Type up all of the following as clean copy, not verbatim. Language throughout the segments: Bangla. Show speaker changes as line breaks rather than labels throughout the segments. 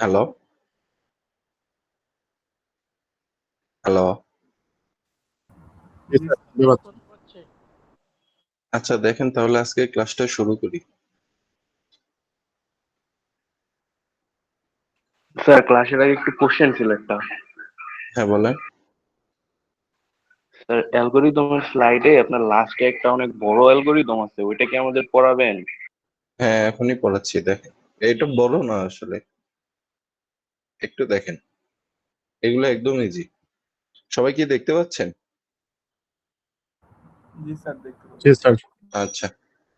Hello, hello.
জি স্যার, শুনতে পাচ্ছি।
আচ্ছা দেখেন তাহলে আজকে ক্লাসটা শুরু করি।
স্যার ক্লাসের আগে একটু কোশ্চেন ছিল একটা।
হ্যাঁ বলেন।
স্যার অ্যালগরিদমের স্লাইডে আপনার লাস্টে একটা অনেক বড় অ্যালগরিদম আছে, ওইটা কি আমাদের পড়াবেন?
হ্যাঁ এখনই পড়াচ্ছি দেখেন। এটা বড় না আসলে, একটু দেখেন। এগুলো একদম ইজি। সবাই কি দেখতে পাচ্ছেন?
জি স্যার, দেখতে পাচ্ছি। জি স্যার।
আচ্ছা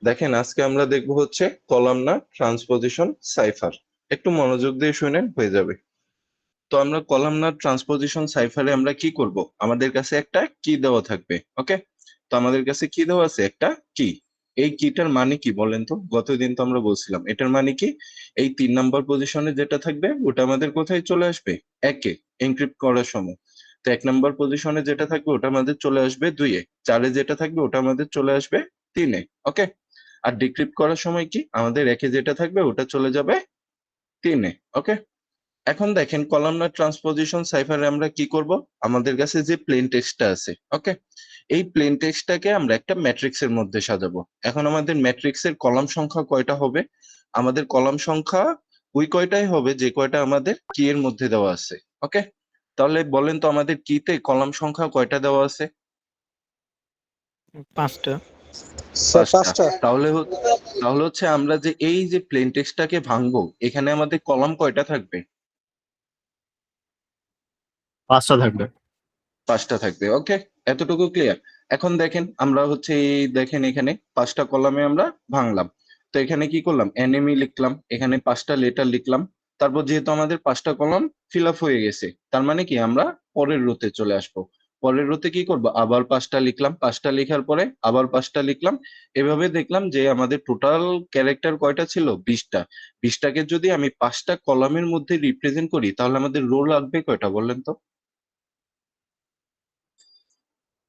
দেখেন আজকে আমরা দেখবো হচ্ছে কলামনার ট্রান্সপোজিশন সাইফার। একটু মনোযোগ দিয়ে শুনেন হয়ে যাবে। তো আমরা কলামনার ট্রান্সপোজিশন সাইফারে আমরা কি করব? আমাদের কাছে একটা কি দেওয়া থাকবে, ওকে? তো আমাদের কাছে কি দেওয়া আছে? একটা কি। এই কিটার মানে কি বলেন তো? গতদিন তো আমরা বলছিলাম এটার মানে কি, এই 3 নাম্বার পজিশনে যেটা থাকবে ওটা আমাদের কোথায় চলে আসবে? একে, এনক্রিপ্ট করার সময়। তো 1 নাম্বার পজিশনে যেটা থাকবে ওটা আমাদের চলে আসবে 2-এ, 4-এ যেটা থাকবে ওটা আমাদের চলে আসবে 3-এ, ওকে? আর ডিক্রিপ্ট করার সময় কি আমাদের একে যেটা থাকবে ওটা চলে যাবে 3-এ, ওকে? এখন দেখেন কলামনার ট্রান্সপোজিশন সাইফারে আমরা কি করব? আমাদের কাছে যে প্লেন টেক্সটটা আছে, ওকে? এই প্লেন টেক্সটটাকে আমরা একটা ম্যাট্রিক্সের মধ্যে সাজাবো। এখন আমাদের ম্যাট্রিক্সের কলাম সংখ্যা কয়টা হবে? আমাদের কলাম সংখ্যা ওই কয়টাই হবে যে কয়টা আমাদের কি এর মধ্যে দেওয়া আছে, ওকে? তাহলে বলেন তো আমাদের কিতে কলাম সংখ্যা কয়টা দেওয়া আছে?
5টা।
স্যার
5টা।
পাঁচটা।
তাহলে হচ্ছে আমরা যে এই যে প্লেন টেক্সটটাকে ভাঙবো, এখানে আমাদের কলাম কয়টা থাকবে?
5টা থাকবে।
5টা থাকবে, ওকে? এতটুকু ক্লিয়ার। এখন দেখেন আমরা হচ্ছে এই দেখেন এখানে 5টা কলামে আমরা ভাঙলাম। তো এখানে কি করলাম? এনএমই লিখলাম, এখানে 5টা লেটার লিখলাম। তারপর যেহেতু আমাদের 5টা কলাম ফিল আপ হয়ে গেছে, তার মানে কি আমরা পরের রোতে চলে আসবো। পরের রোতে কি করবো? আবার 5টা লিখলাম, 5টা লেখার পরে আবার 5টা লিখলাম। এভাবে দেখলাম যে আমাদের টোটাল ক্যারেক্টার কয়টা ছিল? 20টা। 20টাকে যদি আমি 5টা কলামের মধ্যে রিপ্রেজেন্ট করি তাহলে আমাদের রো লাগবে কয়টা বলেন তো?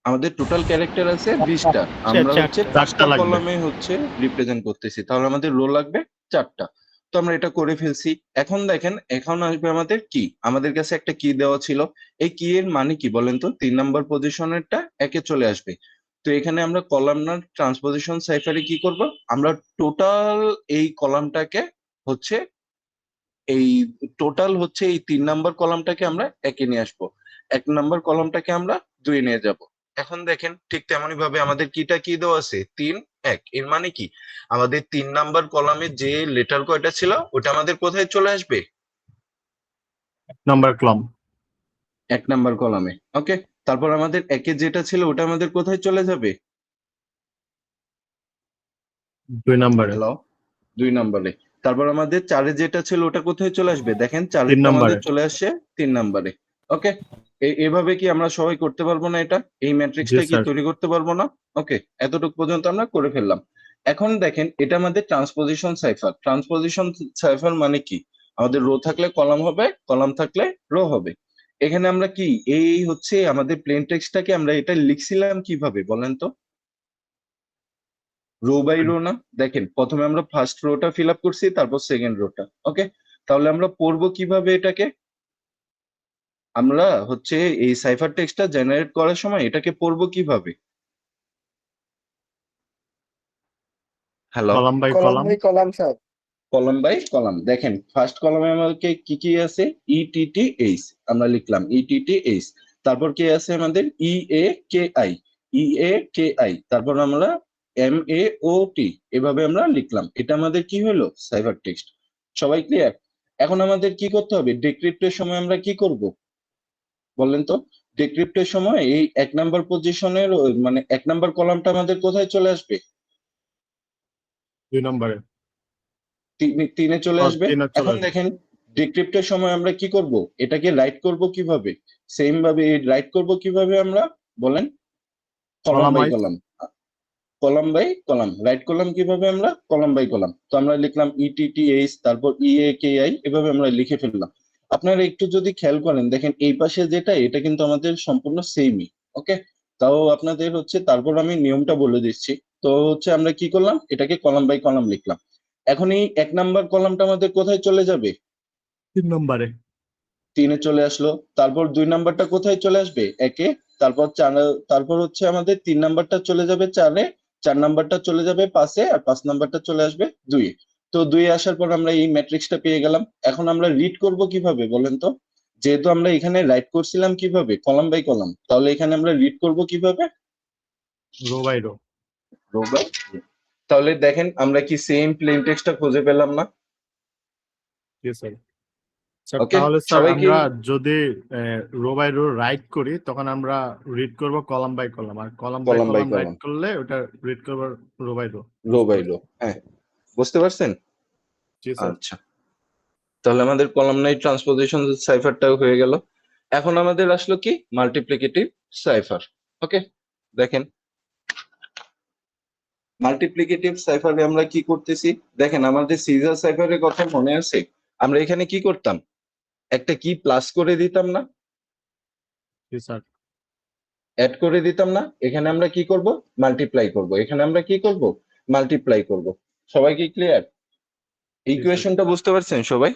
আমাদের টোটাল ক্যারেক্টার আছে 20টা, আমরা হচ্ছে
4টা।
5টা
4টা লাগবে।
কলামে হচ্ছে রিপ্রেজেন্ট করতেছি, তাহলে আমাদের রো লাগবে 4টা। তো আমরা এটা করে ফেলছি। এখন দেখেন এখন আসবে আমাদের কি, আমাদের কাছে একটা কি দেওয়া ছিল। এই কি এর মানে কি বলেন তো? 3 নাম্বার পজিশনেরটা একে চলে আসবে। তো এখানে আমরা কলামনার ট্রান্সপোজিশন সাইফারে কি করব? আমরা টোটাল এই কলামটাকে হচ্ছে এই টোটাল হচ্ছে এই 3 নাম্বার কলামটাকে আমরা একে নিয়ে আসবো, 1 নাম্বার কলামটাকে আমরা 2-এ নিয়ে যাব। এখন দেখেন ঠিক তেমনি ভাবে আমাদের কিটা কি দেওয়া আছে? 3-1। এর মানে কি আমাদের 3 নাম্বার কলামে যে লেটার কয়টা ছিল ওটা আমাদের কোথায় চলে আসবে?
Number column.
1 নাম্বার কলামে, ওকে? তারপর আমাদের একে যেটা ছিল ওটা আমাদের কোথায় চলে যাবে?
2 নাম্বারে।
হ্যালো, 2 নাম্বারে। তারপর আমাদের 4-এ যেটা ছিল ওটা কোথায় চলে আসবে? দেখেন
3
4-এরটা আমাদের
নাম্বারে।
চলে আসছে 3 নাম্বারে, ওকে? এভাবে কি আমরা সবাই করতে পারবো না এটা? এই
জি
ম্যাট্রিক্সটা কি
স্যার।
তৈরি করতে পারবো না? ওকে, এতটুকু পর্যন্ত আমরা করে ফেললাম। এখন দেখেন এটা আমাদের ট্রান্সপোজিশন সাইফার। ট্রান্সপোজিশন সাইফার মানে কি? আমাদের রো থাকলে কলাম হবে, কলাম থাকলে রো হবে। এখানে আমরা কি এই হচ্ছে আমাদের প্লেন টেক্সটটাকে আমরা এটা লিখছিলাম কিভাবে বলেন তো? রো বাই রো না? দেখেন প্রথমে আমরা ফার্স্ট রোটা ফিল আপ করছি, তারপর সেকেন্ড রোটা, ওকে? তাহলে আমরা পড়বো কিভাবে এটাকে? আমরা হচ্ছে এই সাইফার টেক্সটটা জেনারেট করার সময় এটাকে পড়বো কিভাবে? Hello,
column by
column
column.
By column sir.
Column by column. দেখেন ফার্স্ট কলামে আমাদের কি কি আছে? ইটিটিএইচ আমরা লিখলাম, ইটিটিএইচ। তারপর কি আছে আমাদের? ইএকেআই, ইএকেআই। তারপর আমরা এমএওটি, এভাবে আমরা লিখলাম। এটা আমাদের কি হলো? Cipher text. সবাই ক্লিয়ার? এখন আমাদের কি করতে হবে? ডিক্রিপ্টের সময় আমরা কি করব বলেন তো? ডিক্রিপ্টের সময় এই 1 নাম্বার পজিশনের মানে 1 নাম্বার কলামটা আমাদের কোথায় চলে আসবে?
2 নাম্বারে।
3-এ চলে
ও,
আসবে।
3 চলে
এখন
আসবে।
দেখেন ডিক্রিপ্টের সময় আমরা কি করব? এটাকে রাইট করব কিভাবে? সেম ভাবে রাইট করব কিভাবে আমরা বলেন? Column
column
by
wise.
Column, column by column. Right করলাম কিভাবে আমরা? Column by column. তো আমরা লিখলাম ইটিটিএইচ, তারপর ইএকেআই, এভাবে আমরা লিখে ফেললাম। আপনারা একটু যদি খেয়াল করেন দেখেন এই পাশে যেটা এটা কিন্তু আমাদের সম্পূর্ণ সেমই, ওকে? তাও আপনাদের হচ্ছে তারপর আমি নিয়মটা বলে দিচ্ছি। তো হচ্ছে আমরা কি করলাম? এটাকে কলাম বাই কলাম লিখলাম। এখন এই 1 নাম্বার কলামটা আমাদের কোথায় চলে যাবে?
3 নম্বরে।
3-এ চলে আসলো। তারপর 2 নাম্বারটা কোথায় চলে আসবে? 1-এ। তারপর তারপর হচ্ছে আমাদের 3 নাম্বারটা চলে যাবে 4-এ, 4 নাম্বারটা চলে যাবে 5-এ, আর 5 নাম্বারটা চলে আসবে 2-এ। তো 2-এ আসার পর আমরা এই ম্যাট্রিক্সটা পেয়ে গেলাম। এখন আমরা রিড করব কিভাবে বলেন তো? যেহেতু আমরা এখানে রাইট করছিলাম কিভাবে? Column by column. তাহলে এখানে আমরা রিড করব কিভাবে?
Row by row.
Row by row. তাহলে দেখেন আমরা কি সেম প্লেন টেক্সটটা খুঁজে পেলাম না?
জি স্যার। স্যার
ওকে,
তাহলে স্যার
সবাই কি
আমরা যদি রো বাই রো রাইট করি তখন আমরা রিড করব কলাম বাই কলাম, আর column by
column by
column right
column,
করলে ওটা রিড করব রো বাই রো।
রো
বুঝতে
বাই
পারছি।
রো? হ্যাঁ, বুঝতে পারছেন?
জি স্যার।
আচ্ছা, তাহলে আমাদের কলামনার ট্রান্সপোজিশন সাইফারটাও হয়ে গেল। এখন আমাদের আসলো কি মাল্টিপ্লিকেটিভ সাইফার। ওকে, দেখেন মাল্টিপ্লিকেটিভ সাইফারে আমরা কি করতেছি, দেখেন আমাদের সিজার সাইফারের কথা মনে আছে? আমরা এখানে কি করতাম, একটা কি প্লাস করে দিতাম না,
জি স্যার।
অ্যাড করে দিতাম না? এখানে আমরা কি করব, মাল্টিপ্লাই করব। এখানে আমরা কি করব, মাল্টিপ্লাই করব। সবাই কি ক্লিয়ার?
জি স্যার।
ইকুয়েশনটা বুঝতে পারছেন সবাই?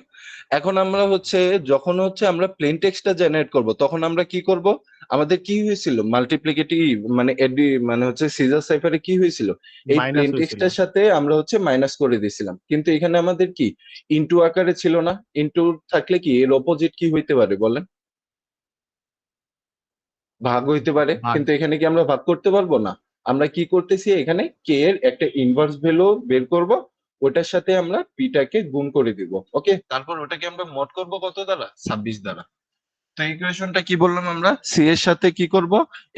এখন আমরা হচ্ছে যখন হচ্ছে আমরা প্লেন টেক্সটটা জেনারেট করব তখন আমরা কি করব, আমাদের কি হয়েছিল মাল্টিপ্লিকেটিভ মানে মানে হচ্ছে সিজার সাইফারে কি হয়েছিল, এই
মাইনাস
প্লেন
হয়েছিল।
টেক্সটের সাথে আমরা হচ্ছে মাইনাস করে দিয়েছিলাম, কিন্তু এখানে আমাদের কি ইনটু আকারে ছিল না? ইনটু থাকলে কি এর অপোজিট কি হইতে পারে বলেন? ভাগ হইতে পারে,
ভাগ।
কিন্তু এখানে কি আমরা ভাগ করতে পারবো না? আমরা কি করতেছি, এখানে কে এর একটা ইনভার্স ভ্যালু বের করব, ওটার সাথে আমরা পিটাকে গুণ করে দিব। ওকে, তারপর ওটাকে আমরা মড করব কত দ্বারা, 26 দ্বারা। তো ইকুয়েশনটা কি বললাম, আমরা সি এর সাথে কি করব,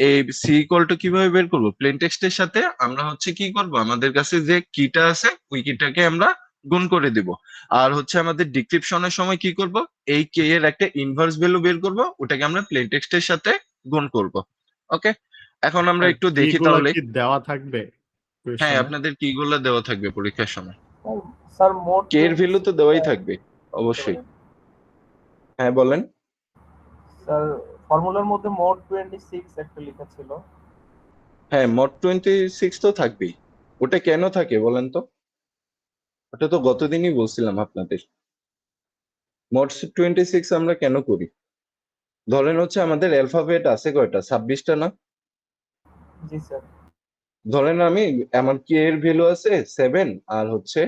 এই সি ইকুয়াল টু কিভাবে বের করব, প্লেন টেক্সটের সাথে আমরা হচ্ছে কি করব, আমাদের কাছে যে কিটা আছে ওই কিটাকে আমরা গুণ করে দিব। আর হচ্ছে আমাদের ডিসক্রিপশনের সময় কি করব, এই কে এর একটা ইনভার্স ভ্যালু বের করব, ওটাকে আমরা প্লেন টেক্সটের সাথে গুণ করব। ওকে, এখন আমরা
স্যার
একটু
কি
দেখি
গুলা
তাহলে।
কি দেওয়া থাকবে
হ্যাঁ,
কোয়েশ্চনে?
আপনাদের কি গুলো দেওয়া থাকবে পরীক্ষার সময়?
স্যার মোট
কে এর ভ্যালু তো দেওয়াই থাকবে অবশ্যই। হ্যাঁ বলেন।
স্যার ফর্মুলার মধ্যে মোট 26 একটা লেখা ছিল।
হ্যাঁ, মোট 26 তো থাকবেই। ওটা কেন থাকে বলেন তো? ওটা তো গতদিনই বলছিলাম আপনাদের। মোট 26 আমরা কেন করি? ধরেন হচ্ছে আমাদের অ্যালফাবেট আছে কয়টা, 26টা না?
জি স্যার।
ধরেন আমি, আমার কি এর ভ্যালু আছে 7, আর হচ্ছে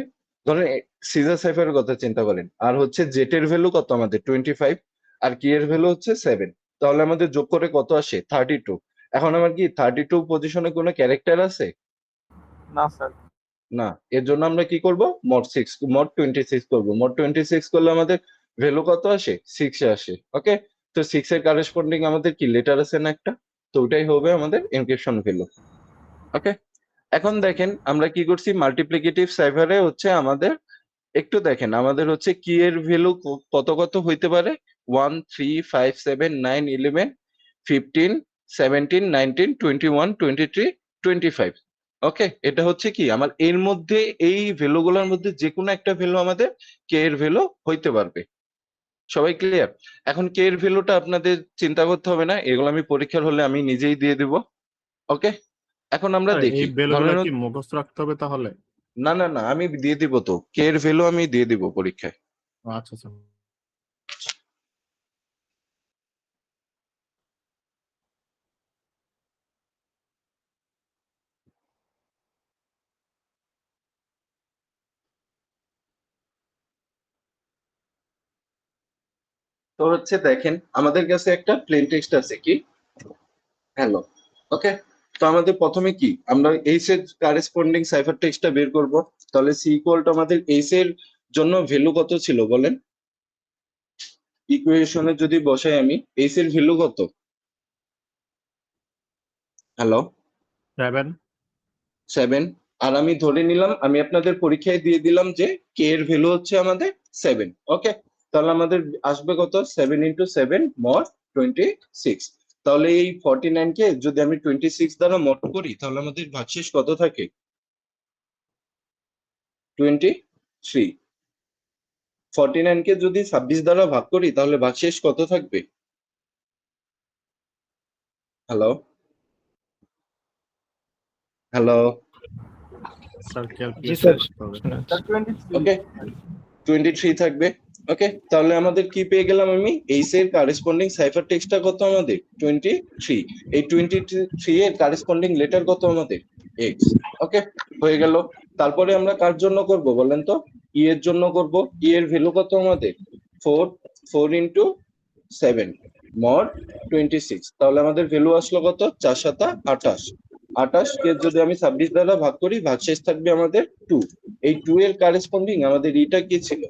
ধরেন সিজার সাইফারের কথা চিন্তা করেন, আর হচ্ছে জেট এর ভ্যালু কত আমাদের 25, আর কি এর ভ্যালু হচ্ছে 7, তাহলে আমাদের যোগ করে কত আসে 32। এখন আমার কি 32 পজিশনে কোনো ক্যারেক্টার আছে?
না স্যার।
না। এর জন্য আমরা কি করব, মোট 26 করব। মোট 26 করলে আমাদের ভ্যালু কত আসে, 6 এ আসে। ওকে, তো 6 এর কারেসপন্ডিং আমাদের কি লেটার আছে না একটা, তো ওটাই হবে আমাদের এনক্রিপশন ভ্যালু। ওকে, এখন দেখেন আমরা কি করছি, মাল্টিপ্লিকেটিভ সাইফারে হচ্ছে আমাদের একটু দেখেন আমাদের হচ্ছে কি এর ভ্যালু কত কত হইতে পারে, 1 3 5 7 9 11 15 17 19 21 23 25। ওকে, এটা হচ্ছে কি আমার এর মধ্যে এই ভ্যালু গুলোর মধ্যে যে কোনো একটা ভ্যালু আমাদের কে এর ভ্যালু হইতে পারবে। সবাই ক্লিয়ার? এখন কে এর ভ্যালুটা আপনাদের চিন্তা করতে হবে না, এগুলো আমি পরীক্ষার হলে আমি নিজেই দিয়ে দিব। ওকে, এখন আমরা
স্যার এই
দেখি
বেলগুলা
ধরেন
কি মুখস্থ রাখতে হবে তাহলে?
না না না, আমি দিয়ে দিব, তো কে এর ভ্যালু আমি দিয়ে দিব পরীক্ষায়।
আচ্ছা স্যার।
তো হচ্ছে দেখেন আমাদের কাছে একটা প্লেন টেক্সট আছে কি হ্যালো। ওকে, তো আমাদের প্রথমে কি আমরা এইচ এর কারেসপন্ডিং সাইফার টেক্সটটা বের করব। তাহলে সি ইকুয়াল টু আমাদের এইচ এর জন্য ভ্যালু কত ছিল বলেন, ইকুয়েশনে যদি বসাই আমি, এইচ এর ভ্যালু কত? হ্যালো,
7।
7। আর আমি ধরে নিলাম, আমি আপনাদের পরীক্ষায় দিয়ে দিলাম যে কে এর ভ্যালু হচ্ছে আমাদের 7। ওকে, তাহলে আমাদের আসবে কত, 7 ইন্টু 7 মড 26। তাহলে এই 49 কে যদি আমি 26 দ্বারা মড করি তাহলে আমাদের ভাগশেষ কত থাকে, 23। 49 কে যদি 26 দ্বারা ভাগ করি তাহলে ভাগশেষ কত থাকবে? Hello, hello.
স্যার
জি
ক্যালকুলেশন
স্যার।
করতে হবে।
স্যার 23।
ওকে, 23 থাকবে। ওকে, তাহলে আমাদের কি পেয়ে গেলাম আমি, এইচ এর কারেসপন্ডিং সাইফার টেক্সটটা কত আমাদের 23, এই 23 এর কারেসপন্ডিং লেটার কত আমাদের এক্স। ওকে, হয়ে গেল। তারপরে আমরা কার জন্য করব বলেন তো, ই এর জন্য করব। ই এর ভ্যালু কত আমাদের 4 ইন্টু 7 মড 26, তাহলে আমাদের ভ্যালু আসলো কত 4 7 28, 28 কে যদি আমি 26 দ্বারা ভাগ করি ভাগশেষ থাকবে আমাদের 2। এই 2 এর কারেসপন্ডিং আমাদের ইটা কি ছিল,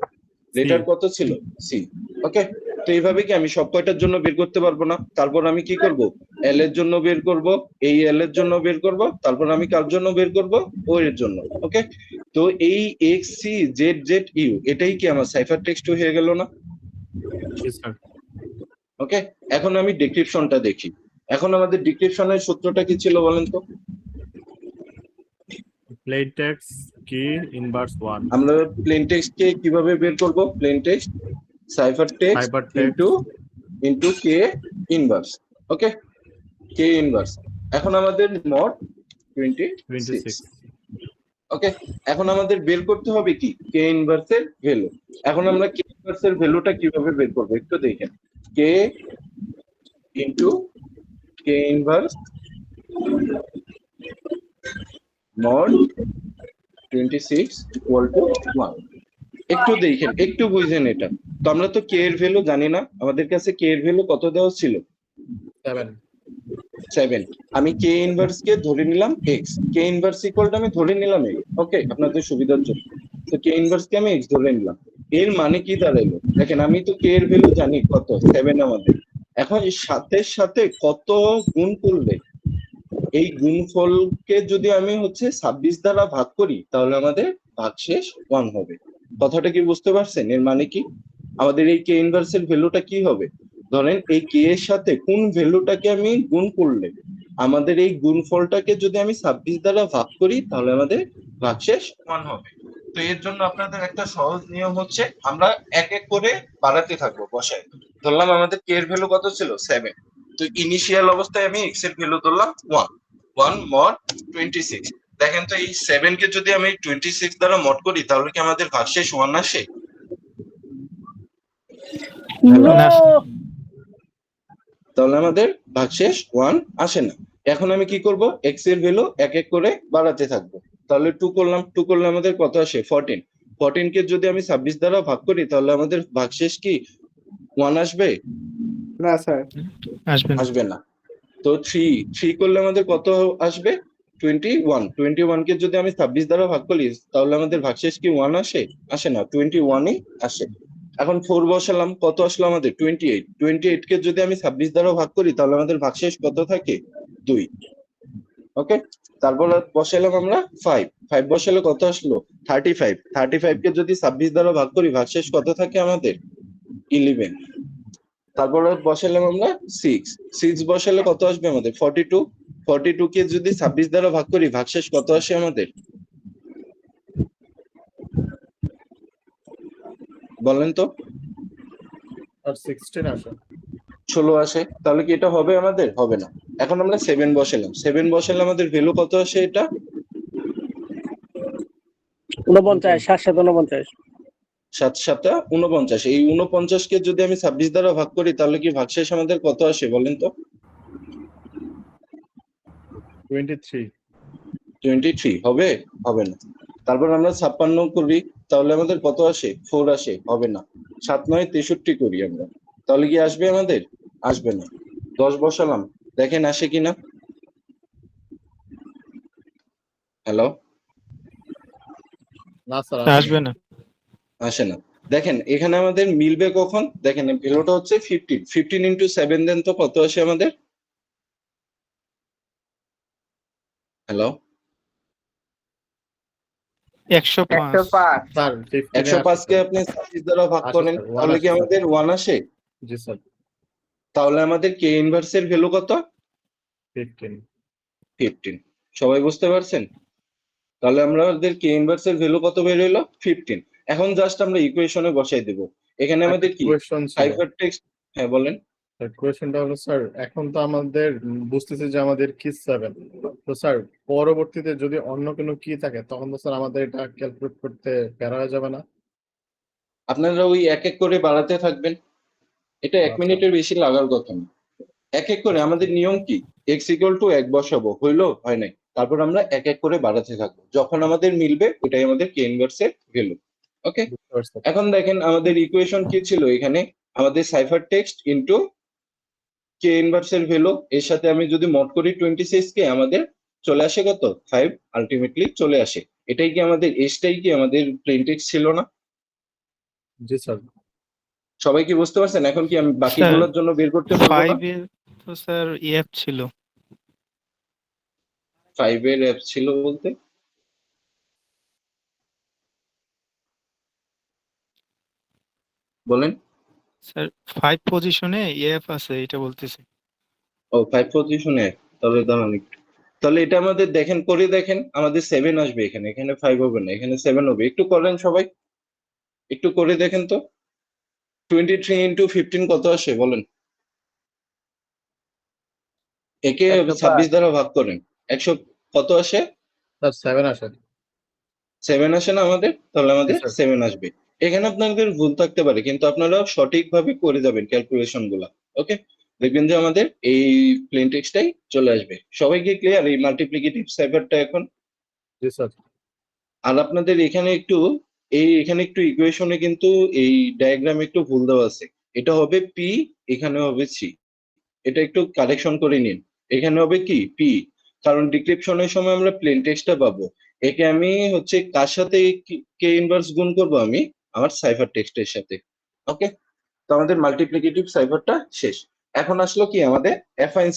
লেটার কত ছিল সি। ওকে, তো এইভাবে কি আমি সব কয়টার জন্য বের করতে পারবো না, তারপর আমি কি করব, এল এর জন্য বের করব, এই এল এর জন্য বের করব, তারপর আমি কার জন্য বের করব, ও এর জন্য। ওকে, তো এই X C Z Z U এটাই কি আমার সাইফার টেক্সট হয়ে গেল না।
জি স্যার।
ওকে, এখন আমি ডেসক্রিপশনটা দেখি। এখন আমাদের ডেসক্রিপশনের সূত্রটা কি ছিল বলেন তো,
প্লেন টেক্সট কি ইনভার্স 1
আমরা প্লেন টেক্সট কে কিভাবে বের করব, plain text cipher text
hyper text
into K inverse. Okay, K inverse. এখন আমাদের মড 26।
26
ওকে, এখন আমাদের বের করতে হবে কি কে ইনভার্সের ভ্যালু। এখন আমরা কে ইনভার্সের ভ্যালুটা কিভাবে বের করব একটু দেখেন, K into K inverse mod 26 equal to 1। একটু দেখেন, একটু বুঝেন এটা। তো আমরা তো কে এর ভ্যালু জানি না, আমাদের কাছে কে এর ভ্যালু কত দেওয়া ছিল
7
7। আমি কে ইনভার্স কে ধরে নিলাম এক্স, কে ইনভার্স ইকুয়ালটা আমি ধরে নিলাম এক্স। ওকে, আপনাদের সুবিধার জন্য তো কে ইনভার্স কে আমি এক্স ধরে নিলাম। এর মানে কি দাঁড়াইলো, দেখেন আমি তো কে এর ভ্যালু জানি কত 7 আমাদের। এখন এর সাথে সাথে কত গুণ করলে এই গুণফলকে যদি আমি হচ্ছে 26 দ্বারা ভাগ করি তাহলে আমাদের ভাগশেষ 1 হবে। কথাটা কি বুঝতে পারছেন, এর মানে কি আমাদের এই কে ইনভার্সের ভ্যালুটা কি হবে, ধরেন এই কে এর সাথে কোন ভ্যালুটাকে আমি গুণ করলে আমাদের এই গুণফলটাকে যদি আমি 26 দ্বারা ভাগ করি তাহলে আমাদের ভাগশেষ 1 হবে। তো এর জন্য আপনাদের একটা সহজ নিয়ম হচ্ছে, আমরা এক এক করে বাড়াতে থাকবো বসায়। ধরলাম আমাদের কে এর ভ্যালু কত ছিল 7, তো ইনিশিয়াল অবস্থায় আমি এক্স এর ভ্যালু ধরলাম 1 মড 26। দেখেন তো এই 7 কে যদি আমি 26 দ্বারা মড করি তাহলে কি আমাদের ভাগশেষ 1 আসে, তাহলে আমাদের ভাগশেষ 1 আসে না। এখন আমি কি করব, এক্স এর ভ্যালু এক এক করে বাড়াতে থাকবো। তাহলে 2 করলাম, 2 করলে আমাদের কত আসে 14, 14 কে যদি আমি 26 দ্বারা ভাগ করি তাহলে আমাদের ভাগশেষ কি 1 আসবে,
না স্যার
আসবে না। তো 3 করলে আমাদের কত আসবে 21, 21 কে যদি আমি 26 দ্বারা ভাগ করি তাহলে আমাদের ভাগশেষ কি 1 আসে, আসে না, 21ই আসে। এখন 4 বসালাম, কত আসলো আমাদের 28, 28 কে যদি আমি 26 দ্বারা ভাগ করি তাহলে আমাদের ভাগশেষ কত থাকে 2। ওকে, তারপর বসালাম আমরা 5 বসালে কত আসলো 35, 35 কে যদি 26 দ্বারা ভাগ করি ভাগশেষ কত থাকে আমাদের 11। তারপর বসালাম আমরা 6 বসালে কত আসবে আমাদের 42, 42 কে যদি 26 দ্বারা ভাগ করি ভাগশেষ কত আসে আমাদের বলেন তো,
আর 16 আসে
16 আসে। তাহলে কি এটা হবে আমাদের, হবে না। এখন আমরা 7 বসালাম, 7 বসালে আমাদের ভ্যালু কত আসে, এটা
49 749
7 7 49। এই 49 কে যদি আমি 26 দ্বারা ভাগ করি তাহলে কি ভাগশেষ আমাদের কত আসে বলেন তো
23
23 হবে, হবে না। তারপর আমরা 56 করি তাহলে আমাদের কত আসে 4 আসে, হবে না। 7 9 63 করি আমরা, তাহলে কি আসবে আমাদের, আসবে না। 10 বসালাম, দেখেন আসে কিনা, হ্যালো,
না স্যার
আসবে না।
আসে না। দেখেন এখানে আমাদের মিলবে কখন, দেখেন ভ্যালুটা হচ্ছে 15, 15 ইন্টু 7 দেন তো কত আসে আমাদের, হ্যালো
105
স্যার
105 কে আপনি 26 দ্বারা ভাগ
আসে
করেন
স্যার, 1
তাহলে কি
আসে।
আমাদের 1 আসে,
জি স্যার
তাহলে আমাদের কে ইনভার্সের ভ্যালু কত
15
15। সবাই বুঝতে পারছেন, তাহলে আমাদের কে ইনভার্সের ভ্যালু কত বের হইলো 15। এখন জাস্ট আমরা ইকুয়েশনে বসাই দেব, এখানে আমাদের কি
কোয়েশ্চন ছিল।
সাইফার টেক্সট, হ্যাঁ বলেন।
কোয়েশ্চনটা হলো স্যার এখন তো আমাদের বুঝতেছে যে আমাদের কি 7, তো স্যার পরবর্তীতে যদি অন্য কোনো কি থাকে তখন তো স্যার আমাদের এটা ক্যালকুলেট করতে প্যারা হয়ে যাবে না।
আপনারা ওই এক এক করে বাড়াতে থাকবেন। এটা 1
আচ্ছা।
মিনিটের বেশি লাগার কথা না। এক এক করে আমাদের নিয়ম কি, x ইকুয়াল টু 1 বসাবো, হইলো হয় নাই, তারপর আমরা এক এক করে বাড়াতে থাকবো, যখন আমাদের মিলবে ওটাই আমাদের কে ইনভার্সের ভ্যালু। ওকে,
বুঝতে পারছি।
এখন দেখেন আমাদের ইকুয়েশন কি ছিল এখানে, আমাদের সাইফার টেক্সট ইনটু কে ইনভার্সের ভ্যালু, এর সাথে আমি যদি মড করি 26 কে, আমাদের চলে আসে কত 5, আলটিমেটলি চলে আসে। এটাই কি আমাদের এসটাই কি আমাদের প্লেন টেক্সট ছিল না?
জি স্যার।
সবাই কি বুঝতে পারছেন? এখন কি আমি
স্যার
বাকিগুলোর জন্য বের করতে পারবো না?
5 এর তো স্যার এফ ছিল।
5 এর অ্যাপ ছিল বলতে বলেন।
স্যার 5 পজিশনে এফ আছে এটা বলতেছি।
ও 5 পজিশনে, তাহলে দাঁড়ান একটু। তাহলে এটা আমাদের দেখেন, করে দেখেন, আমাদের 7 আসবে এখানে, এখানে 5 হবে না, এখানে 7 হবে। একটু করেন সবাই, একটু করে দেখেন তো। 23 ইন্টু 15 কত আসে বলেন? একে
105।
26 দ্বারা ভাগ করেন, 100 কত আসে?
স্যার 7 আসে।
7 আসে না আমাদের? তাহলে আমাদের
স্যার।
7 আসবে। এখানে আপনাদের ভুল থাকতে পারে, কিন্তু আপনারা সঠিকভাবে করে যাবেন ক্যালকুলেশন গুলা। ওকে, দেখবেন যে আমাদের এই প্লেন টেক্সটাই চলে আসবে। সবাই কি ক্লিয়ার এই মাল্টিপ্লিকেটিভ সাইফারটা এখন?
জি স্যার।
আর আপনাদের এখানে একটু এখানে একটু ইকুয়েশনে কিন্তু এই ডায়াগ্রামে একটু ভুল দেওয়া আছে। এটা হবে পি, এখানে হবে সি, এটা একটু কারেকশন করে নিন। এখানে হবে কি পি, কারণ ডিক্রিপশনের সময় আমরা প্লেন টেক্সটটা পাবো। একে আমি হচ্ছে কার সাথে কে ইনভার্স গুণ করব, আমি আমার সাইফার টেক্সটের সাথে। ওকে, তো আমাদের মাল্টিপ্লিকেটিভ সাইফারটা শেষ। এখন আসলো কি আমাদের অ্যাফাইন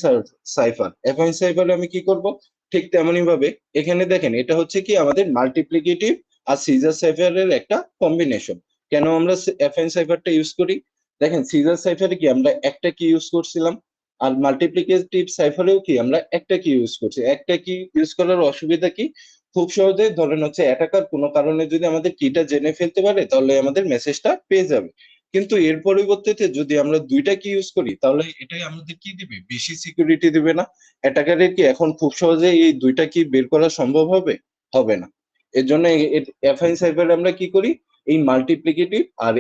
সাইফার। অ্যাফাইন সাইফারে আমি কি করব, ঠিক তেমনই ভাবে এখানে দেখেন, এটা হচ্ছে কি আমাদের মাল্টিপ্লিকেটিভ আর সিজার সাইফারের একটা কম্বিনেশন। কেন আমরা অ্যাফাইন সাইফারটা ইউজ করি? দেখেন সিজার সাইফারে কি আমরা একটা কি ইউজ করছিলাম, আর মাল্টিপ্লিকেটিভ সাইফারেও কি আমরা একটা কি ইউজ করছি। একটা কি ইউজ করার অসুবিধা কি, খুব সহজে ধরেন হচ্ছে অ্যাটাকার কোনো কারণে যদি আমাদের কিটা জেনে ফেলতে পারে, তাহলে আমাদের মেসেজটা পেয়ে যাবে। কিন্তু এর পরিবর্তে যদি আমরা দুইটা কি ইউজ করি, তাহলে এটাই আমাদের কি দিবে, বেশি সিকিউরিটি দিবে না? অ্যাটাকারের কি এখন খুব সহজে এই দুইটা কি বের করা সম্ভব হবে? হবে না। এর জন্য অ্যাফাইন সাইফারে আমরা কি করি, এই মাল্টিপ্লিকেটিভ আর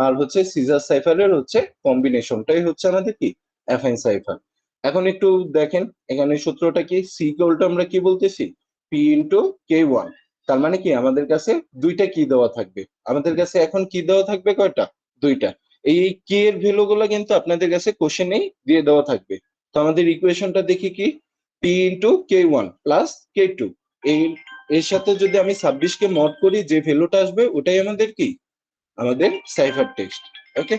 আর হচ্ছে সিজার সাইফারের হচ্ছে কম্বিনেশনটাই হচ্ছে আমাদের কি অ্যাফাইন সাইফার। এখন একটু দেখেন এখানে সূত্রটা কি, সি ইকুয়ালটা আমরা কি বলতেছি, পি ইন্টু কে ওয়ান। তার মানে কি আমাদের কাছে দুইটা কি দেওয়া থাকবে, আমাদের কাছে এখন কি দেওয়া থাকবে কয়টা, দুইটা। এই কি এর ভ্যালু গুলো কিন্তু আপনাদের কাছে কোশ্চেনেই দিয়ে দেওয়া থাকবে। তো আমাদের ইকুয়েশনটা দেখি কি, P into k one plus কে টু, এই এর সাথে যদি আমি 26 কে মড করি, যে ভ্যালুটা আসবে ওটাই আমাদের কি, আমাদের সাইফার টেক্সট। ওকে,